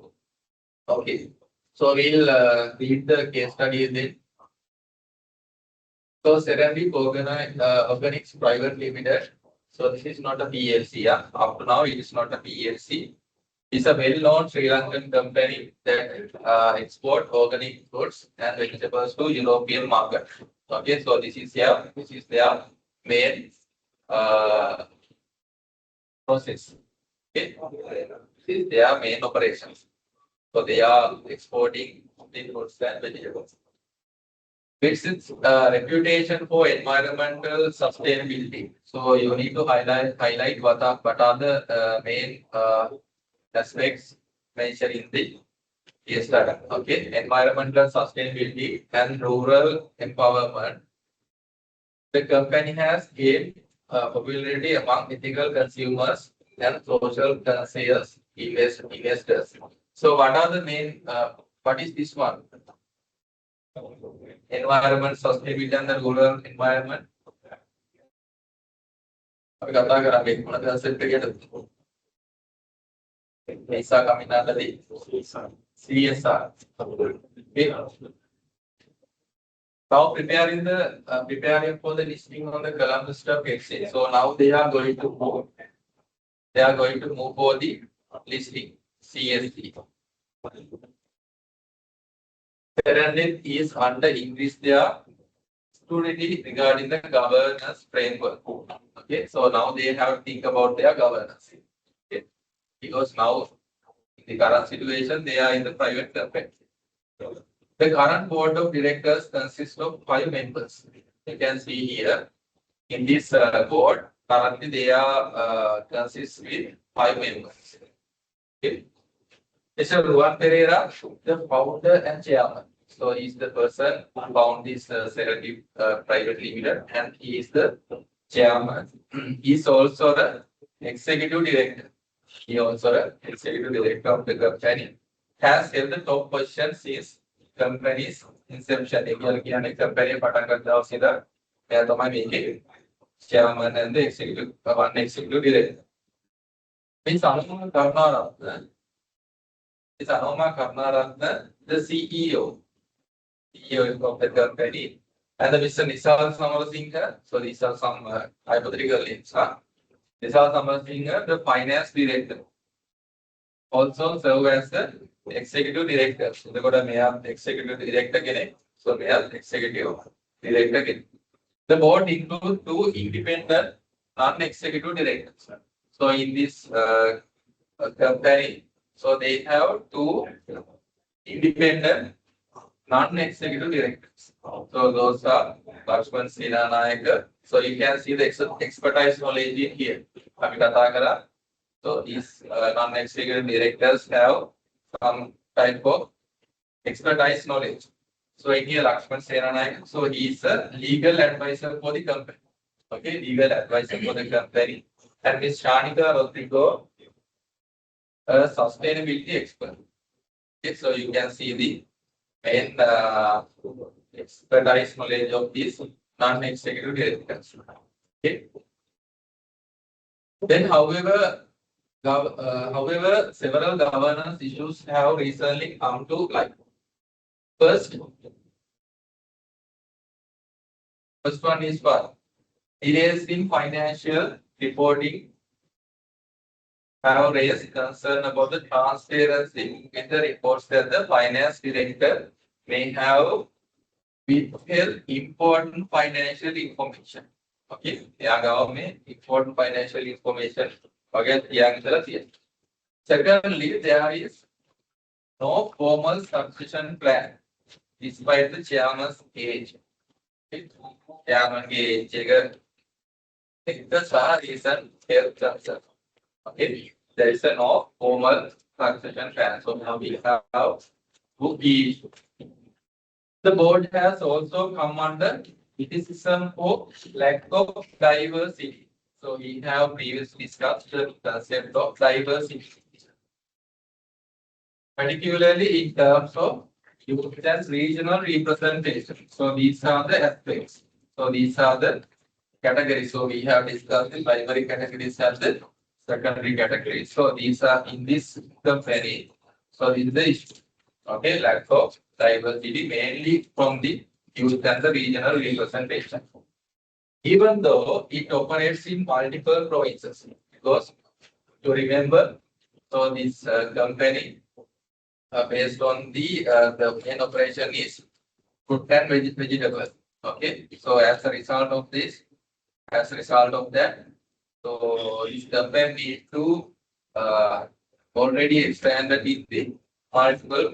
Okay. So we'll read the case study then. So Serendip Organics Private Limited. So this is not a PLC. Yeah? Up to now, it is not a PLC. It's a well-known Sri Lankan company that export organic fruits and vegetables to European market. Okay, so this is their main uh, process. Okay, this is their main operations. So they are exporting the fruits and vegetables. It's its reputation for environmental sustainability. So you need to highlight what are the main aspects mentioned in the case study. Okay, environmental sustainability and rural empowerment. The company has gained popularity among ethical consumers and social conscious investors. So what are the main? What is this one? Environment sustainability and the rural environment. අපි කතා කරන්නේ මොනවද set එකකට? Visa coming under the CSR. Okay. Now preparing for the listing on the Colombo Stock Exchange. So now they are going to move for the listing CSE. Parallel is under increase their scrutiny regarding the governance framework. Okay, so now they have to think about their governance. Okay. Because now in the current situation they are in the private company. The current board of directors consists of 5 members. You can see here in this board currently they are consists with 5 members. Okay. Mr. Ruan Pereira, the founder and chairman. So he is the person who found this Serenity Private Limited, and he is the chairman. He is also the executive director. He also the executive director of the company. Has held the top position since company's inception. The company පටන් ගත්ත දවසේ ඉඳලා එයා තමයි මේකේ chairman and the executive director. මේ සමහර Karunaratne is Anoma Karnaratna, the CEO of the company, and the Mr. Nisal Samarasinghe. So these are some hypothetical names. Nisal Samarasinghe, the finance director, also serve as the executive director. So they got a mayor executive director again. So mayor executive director again. The board includes 2 independent non-executive directors. So in this company, so they have 2 independent non-executive directors. So those are Lakshman Sinanayaka. So you can see the expertise knowledge in here. So these non-executive directors have some type of expertise knowledge. So in here Lakshman Sinanayaka. So he is a legal advisor for the company. Okay, legal advisor for the company. And Ms. Shanika Rodrigo, a sustainability expert. Okay, so you can see the main expertise knowledge of these non-executive directors. Okay. Then, however, several governance issues have recently come to light. First one is what? Delays in financial reporting have raised concern about the transparency in the reports that the finance director may have withheld important financial information. Okay, important financial information. Secondly, there is no formal succession plan despite the chairman's age. Chairman age, reason health concern. Okay, there is no formal succession plan. So now we have book issue. The board has also come under criticism for lack of diversity. So we have previously discussed the concept of diversity, particularly in terms of youth and regional representation. So these are the aspects. So these are the categories. So we have discussed the primary categories and the secondary categories. So these are in this company. So this is the issue. Okay, lack of diversity mainly from the youth and the regional representation. Even though it operates in multiple provinces, because to remember, So this company, based on the main operation is fruit and vegetable. Okay. So as a result of this, as a result of that, so this company need to already expanded in the multiple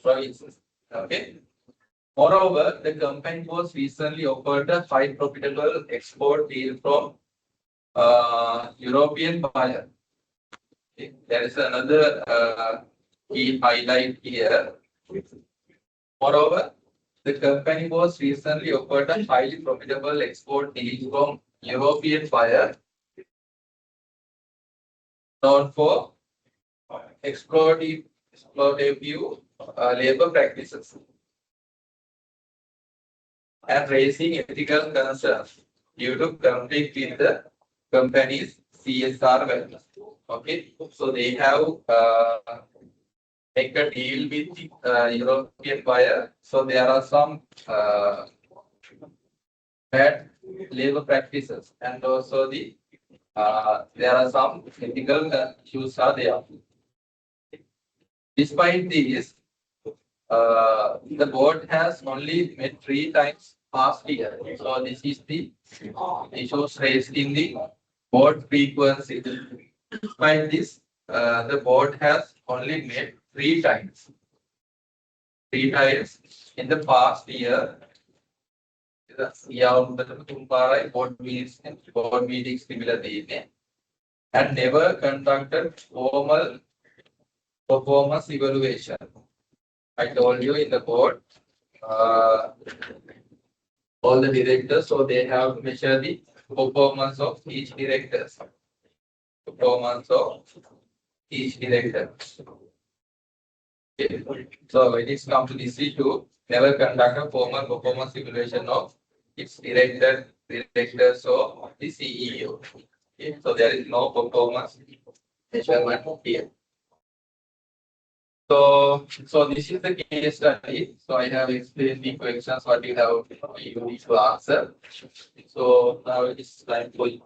provinces. Okay. Moreover, the company was recently offered a high profitable export deal from European buyer. Okay. There is another key highlight here. Moreover, the company was recently offered a highly profitable export deal from European buyer known for exploitative labor practices and raising ethical concerns due to conflict with the company's CSR values. Okay, so they have make a deal with the European buyer. So there are some bad labor practices and also there are some ethical issues are there. Despite this, the board has only met 3 times past year. So this is the issues raised in the board frequency. Despite this, the board has only met 3 times. 3 times in the past year. Board meetings similarly and never conducted formal performance evaluation. I told you in the board, all the directors, so they have to measure the performance of each director. Performance of each director. Okay. So when it comes to this issue, never conduct a formal performance evaluation of its directors or the CEO. Okay. So there is no performance measurement here. So this is the case study. So I have explained the questions what you need to answer. So now it is time for you.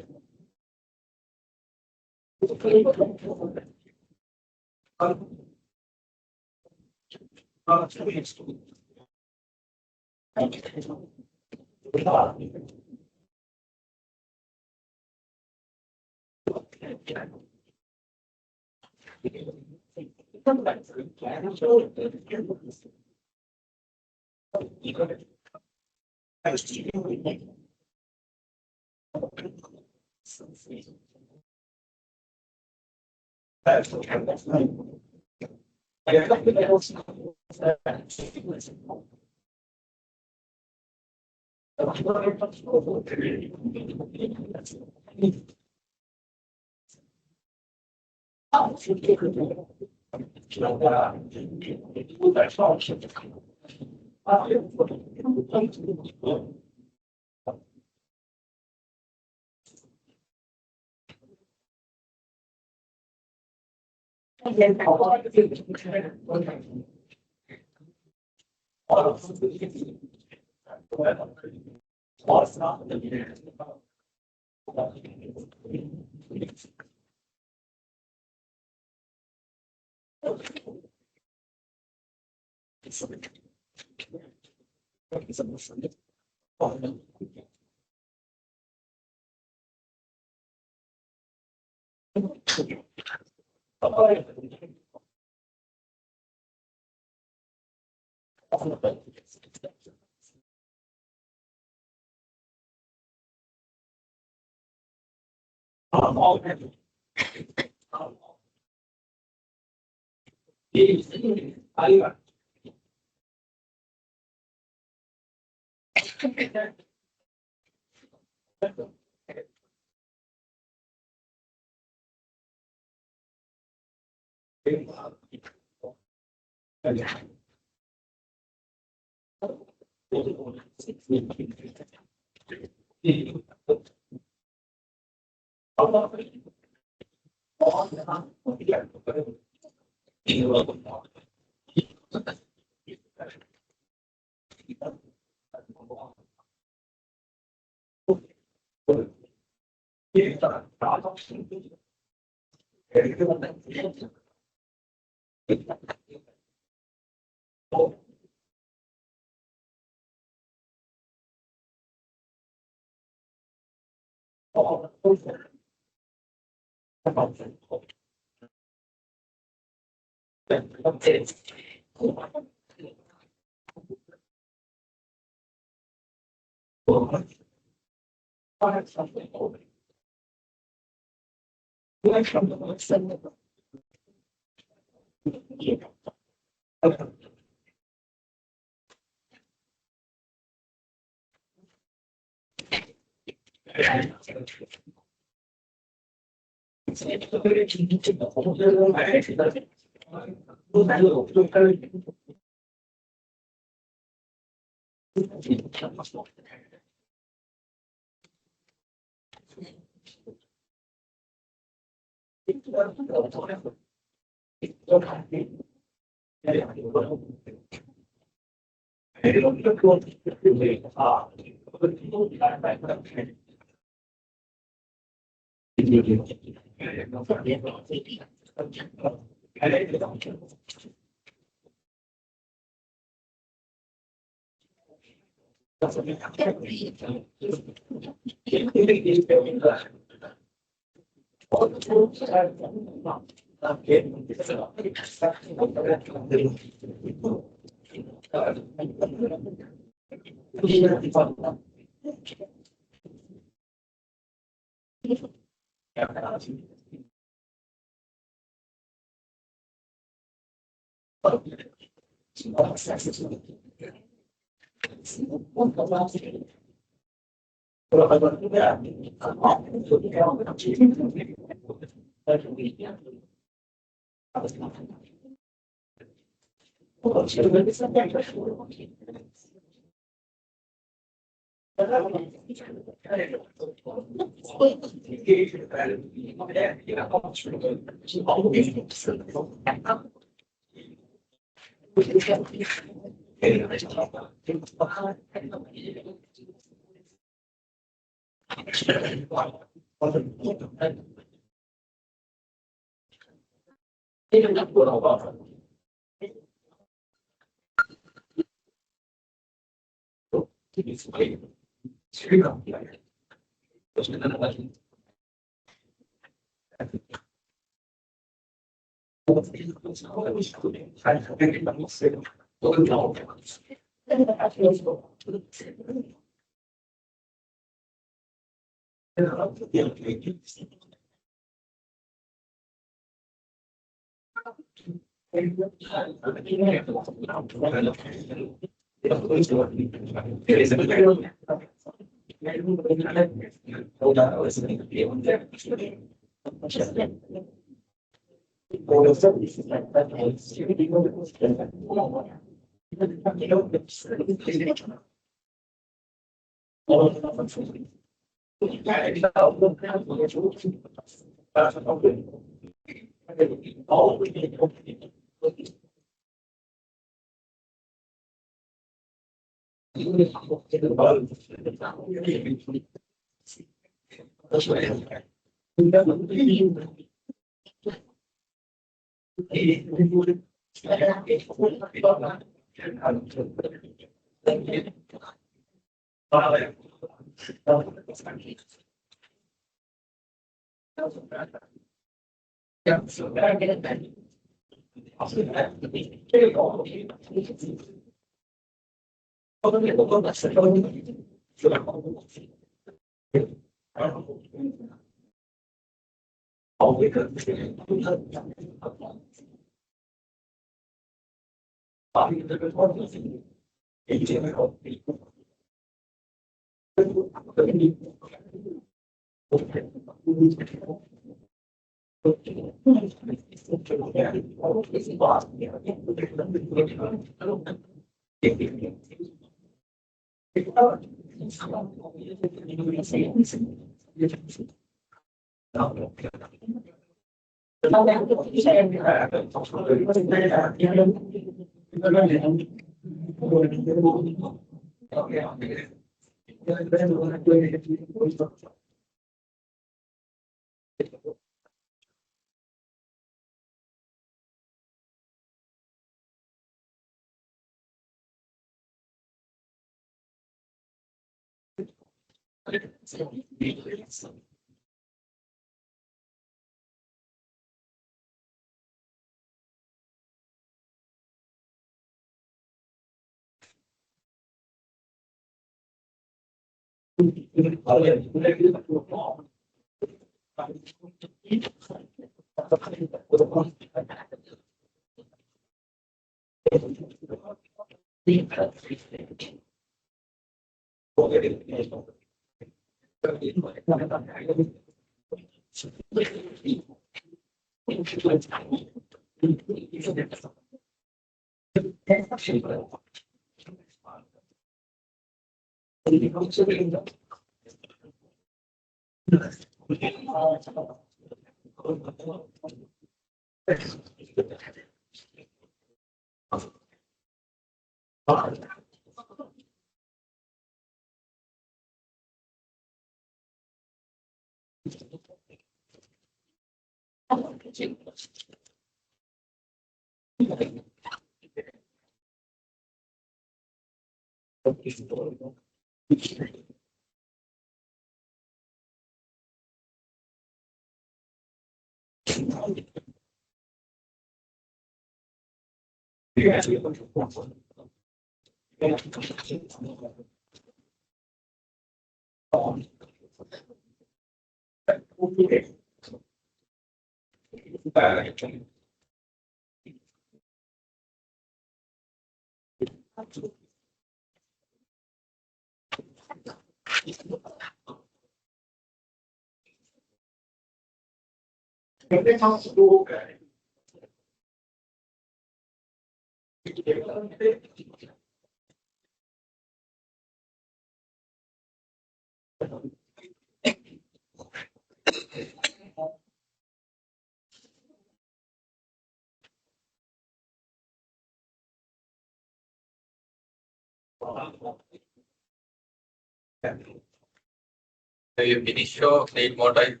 Have you finished or need more time?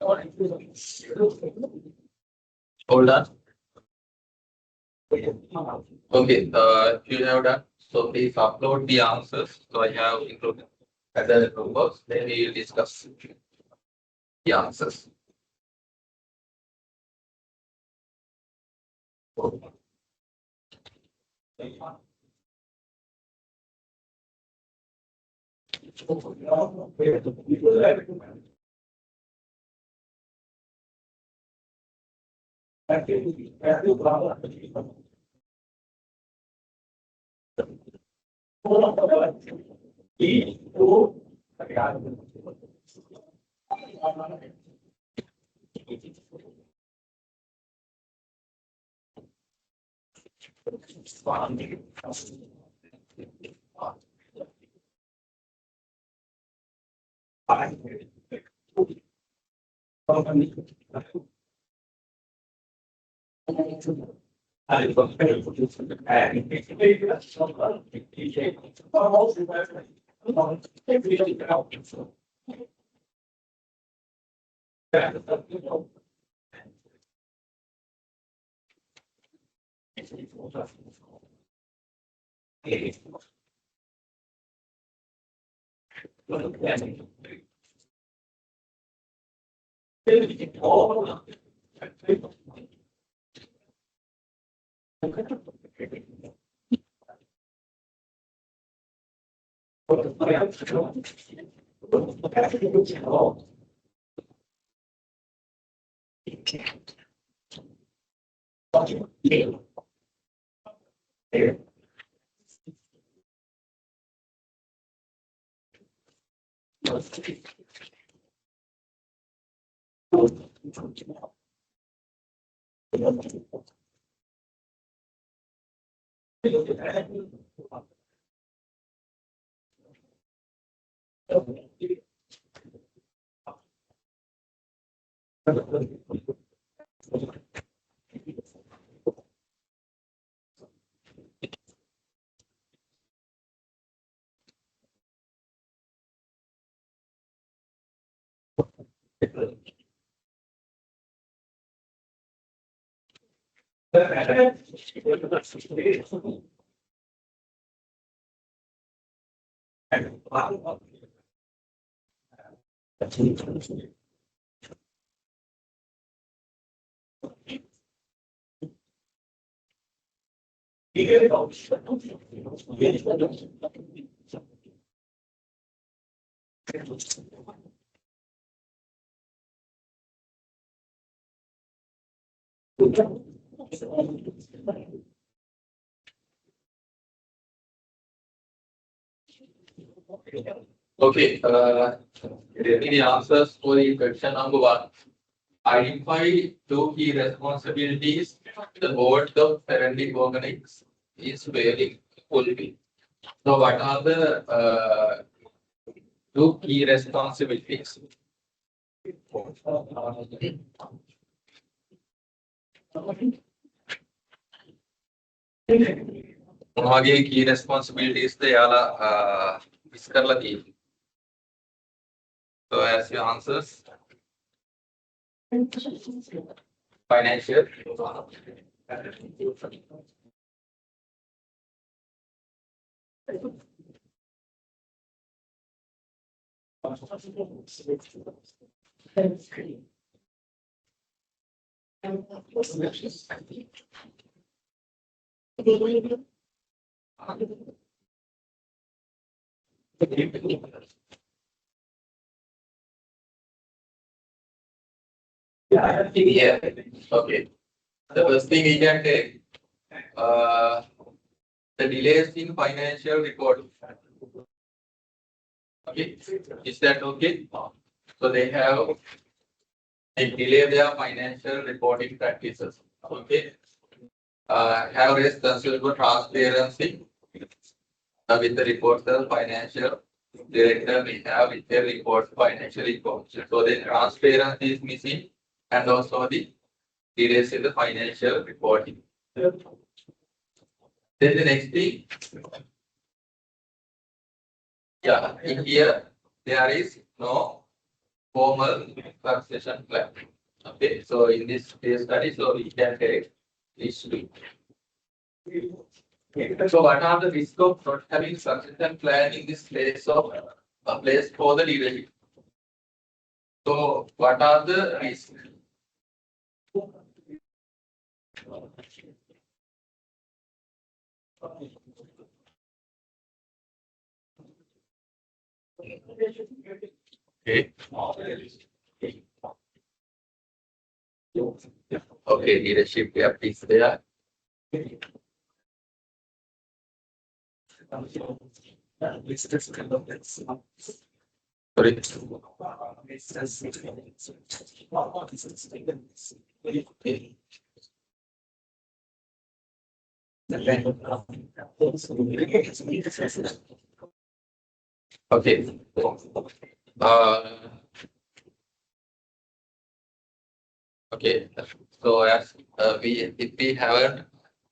Hold on. Okay, if you have done, so please upload the answers. So I have included other numbers, then we will discuss the answers. Okay, give me the answers for the question number 1. Identify 2 key responsibilities the board of parenting organics is failing to fulfill. So, what are the 2 key responsibilities? මොනවගේ key responsibilities the යාලා miss කරලා තියෙන්නේ? So, as your answers, financial, yeah, okay. The first thing we can take the delays in financial reporting. Okay, is that okay? So they delay their financial reporting practices. Okay, have raised concerns for transparency with the reports of financial director. We have with their reports, financial reports. So the transparency is missing, and also the delays in the financial reporting. Then the next thing, yeah, in here there is no formal succession plan. Okay, so in this case study, so we can take these 2. So what are the risks of not having succession plan in this place of a place for the leadership? So what are the risks? Okay. Okay, leadership gap is there. Sorry. Okay. Okay. So as if we haven't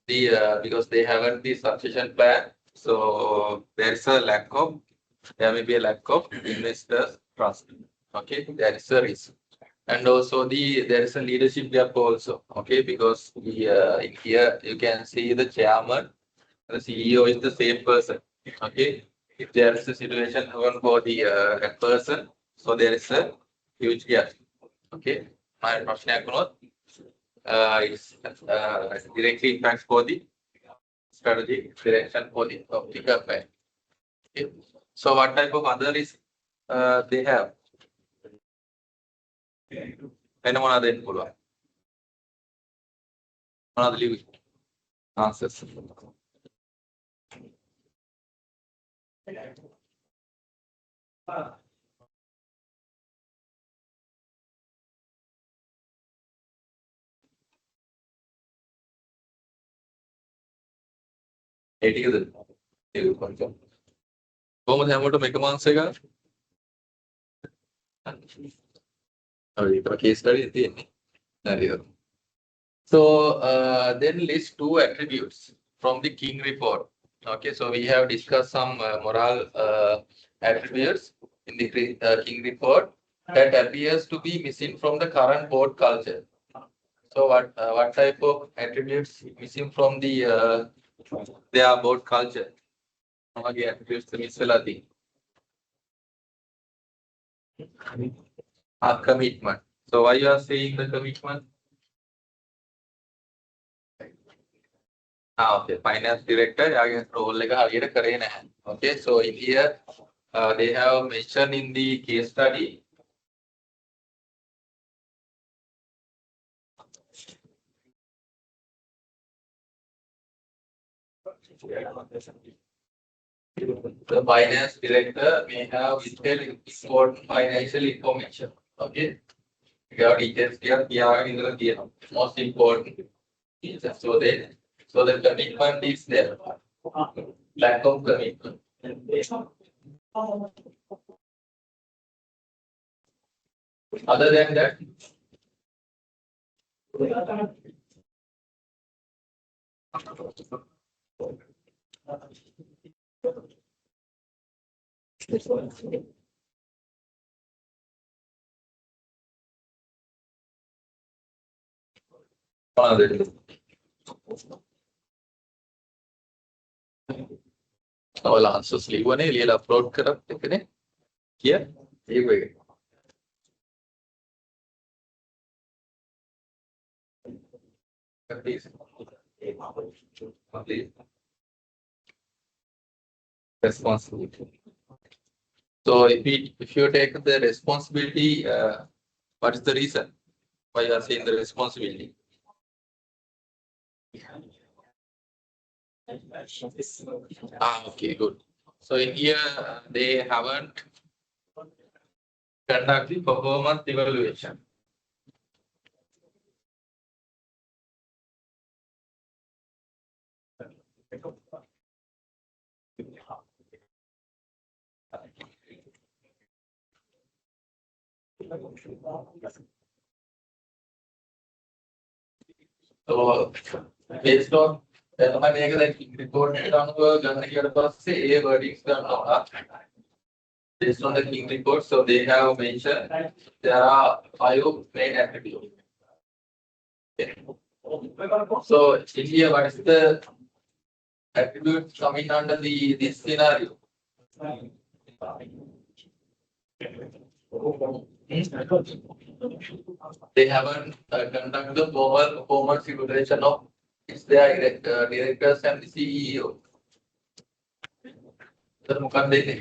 because they haven't the sufficient plan, so there is a lack of there may be a lack of investors trust. Okay, there is a risk. And also there is a leadership gap also. Okay, because in here you can see the chairman, the CEO is the same person. Okay, if there is a situation happen for the that person, so there is a huge gap. Okay, my ප්‍රශ්නයක් වුණොත් it's directly impacts for the strategy direction for the bigger plan. Okay. So what type of other risk they have? වෙන මොනවද දෙන්න පුළුවන්? මොනවද ලියුවේ? Answers. ඒ ටිකද? ඒක කොහොමද? කොහොමද හැමෝටම එකම answer එකක්? හරි ඒක case study එක තියෙන්නේ. හරිද? So then list two attributes from the king report. Okay, so we have discussed some moral attributes in the king report that appears to be missing from the current board culture. So what type of attributes missing from the their board culture? Again, attributes miss වෙලා තියෙන්නේ. Commitment. So why you are saying the commitment? Okay, finance director යාගේ role එක හරියට කරේ නැහැ. Okay, so in here they have mentioned in the case study the finance director may have withheld important financial information. Okay, you have details here. Most important. So the commitment is there. Lack of commitment. Other than that, all answers ලියවනේ ලියලා upload කරත් එකනේ කිය ඒක එක please responsibility. So if you take the responsibility, what is the reason why you are saying the responsibility? Okay, good. So in here they haven't conducted performance evaluation. So based on තමයි මේක දැන් report එකට අනුව ගන්න කියලා පස්සේ ඒ wordings ගන්නවා. Based on the king report, so they have mentioned there are 5 main attributes. Okay. So in here, what is the attribute coming under this scenario? They haven't conducted the formal performance evaluation of their directors and the CEO. So මොකක්ද දෙන්නේ?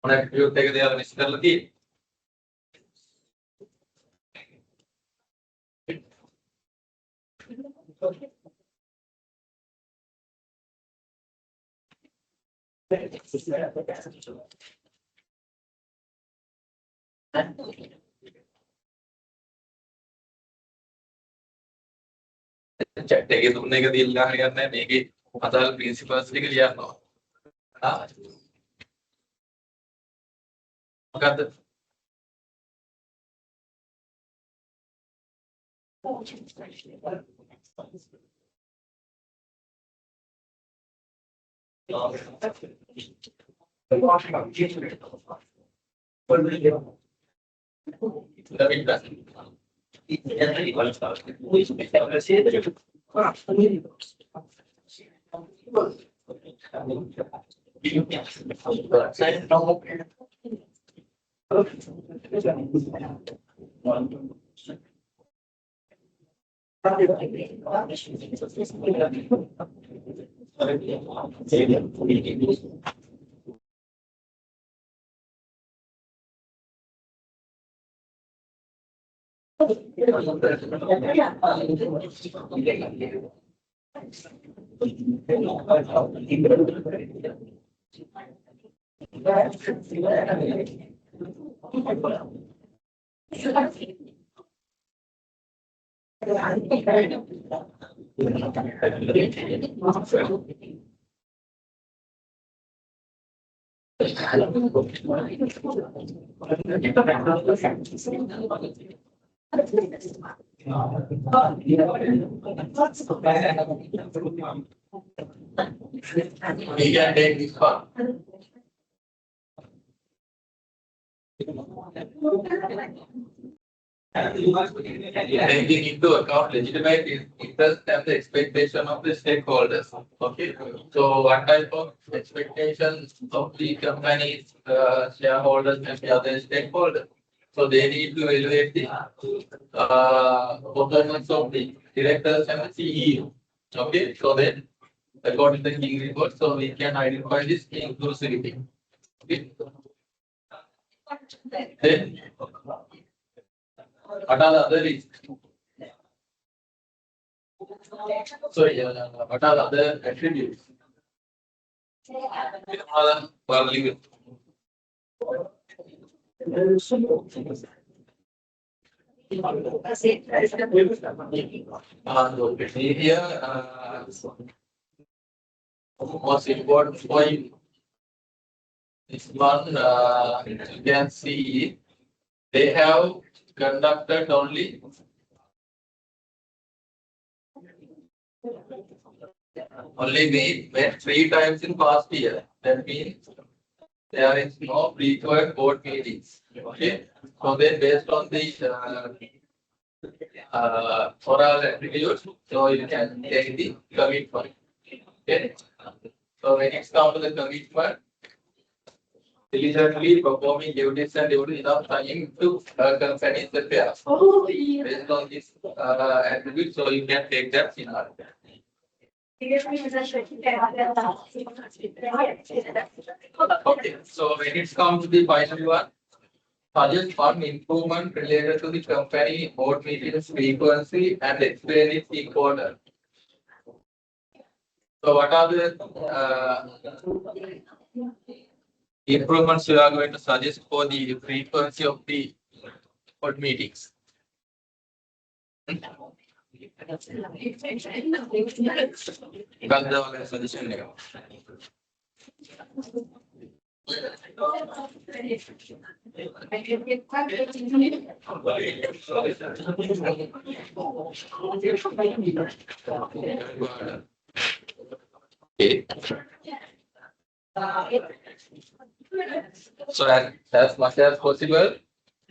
මොන attribute එකද යාලා miss කරලා තියෙන්නේ? chat එකේ දුන්න එක දීලා හරියන්නේ නැහැ මේකේ අදාළ principles ටික ලියන්න ඕන. මොකද්ද? We can take this one. Taking into account legitimate interest and the expectation of the stakeholders. Okay, so what type of expectations of the company's shareholders and the other stakeholders? So they need to evaluate the performance of the directors and the CEO. Okay, so then according to the key report, so we can identify this inclusivity. Okay. Then what are the other risks? Sorry, what are the other attributes? Well, leave it. Here, most important point is one, you can see they have conducted only met 3 times in past year. That means there is no frequent board meetings. Okay, so then based on the oral attributes, so you can take the commitment. Okay, so when it's come to the commitment, diligently performing duties and devoting enough time to company's affairs. Based on this attribute, so you can take that in order. Okay, so when it comes to the final one, suggest one improvement related to the company board meetings frequency and explain its importance. So what are the improvements you are going to suggest for the frequency of the board meetings? Suggestion. Okay. So as much as possible,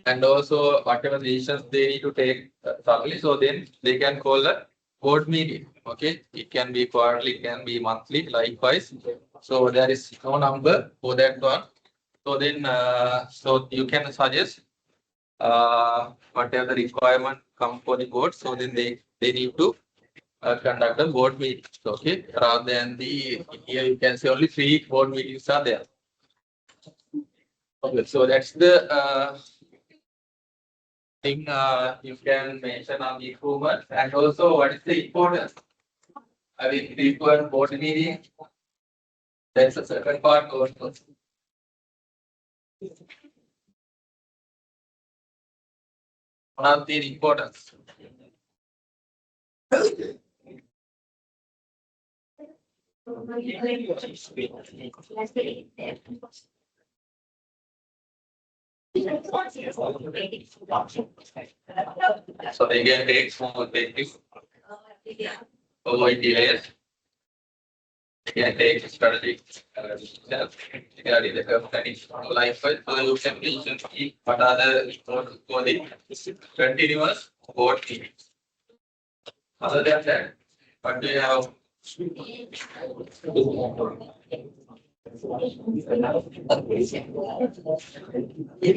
and also whatever decisions they need to take thoroughly, so then they can call a board meeting. Okay, it can be quarterly, it can be monthly, likewise. So there is no number for that one. So then, so you can suggest whatever the requirement come for the board. So then they need to conduct a board meeting. Okay, rather than the here you can say only 3 board meetings are there. Okay, so that's the thing you can mention on the improvement, and also what is the importance? I mean, frequent board meeting. That's the second part also. One of the importance. So they can take small basis, avoid delays. They can take strategic steps regarding the company life. So you can see what are the for the continuous board meetings. Other than that, what do you have?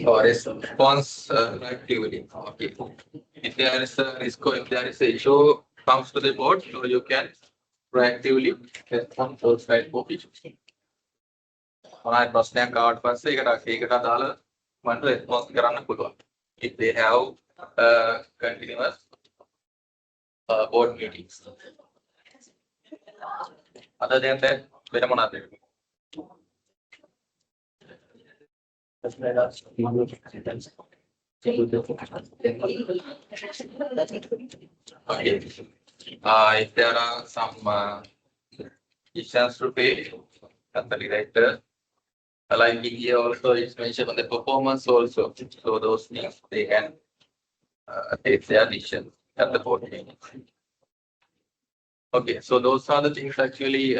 Or response activity. Okay. If there is a risk or if there is a issue comes to the board, so you can proactively respond to those type of issues. Alright, ප්‍රශ්නයක් ආවට පස්සේ ඒකට අදාළ මට response කරන්න පුළුවන්. If they have continuous board meetings. Other than that, වෙන මොනවද? Okay. If there are some issues to pay at the director, like in here also it's mentioned on the performance also. So those things they can take their decision at the board meeting. Okay, so those are the things actually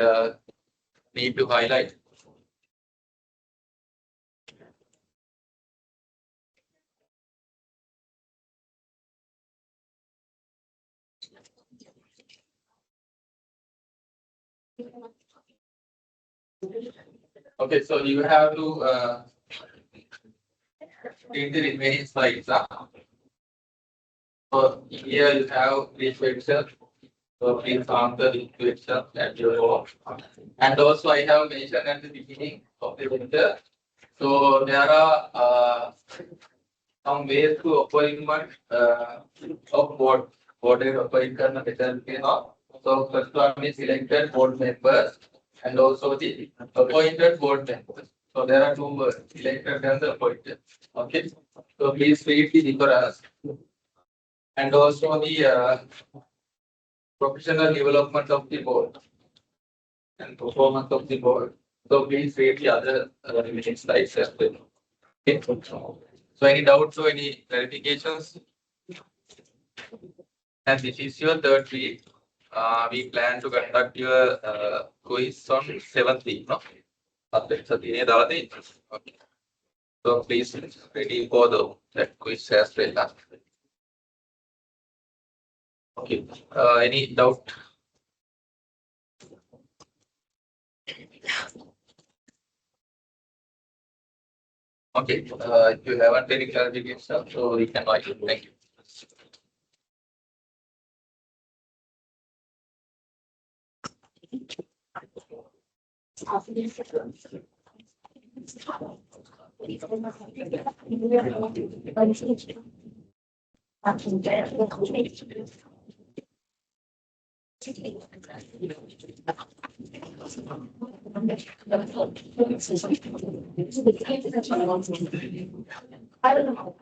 need to highlight. Okay, so you have to read the remaining slides. So here you have this question. So please answer the question at your own. And also I have mentioned at the beginning of the lecture. So there are some ways to appointment of board appointment. So first one is selected board members and also the appointed board members. So there are two words, elected and appointed. Okay. So please read the difference. And also the professional development of the board and performance of the board. So please read the other remaining slides as well. Okay. So any doubts or any clarifications? And this is your third week. We plan to conduct your quiz on 7th week. No? Okay. So please ready for that quiz as well. Okay. Any doubt? Okay. If you haven't any clarification, so we can write it. Thank you. I don't know.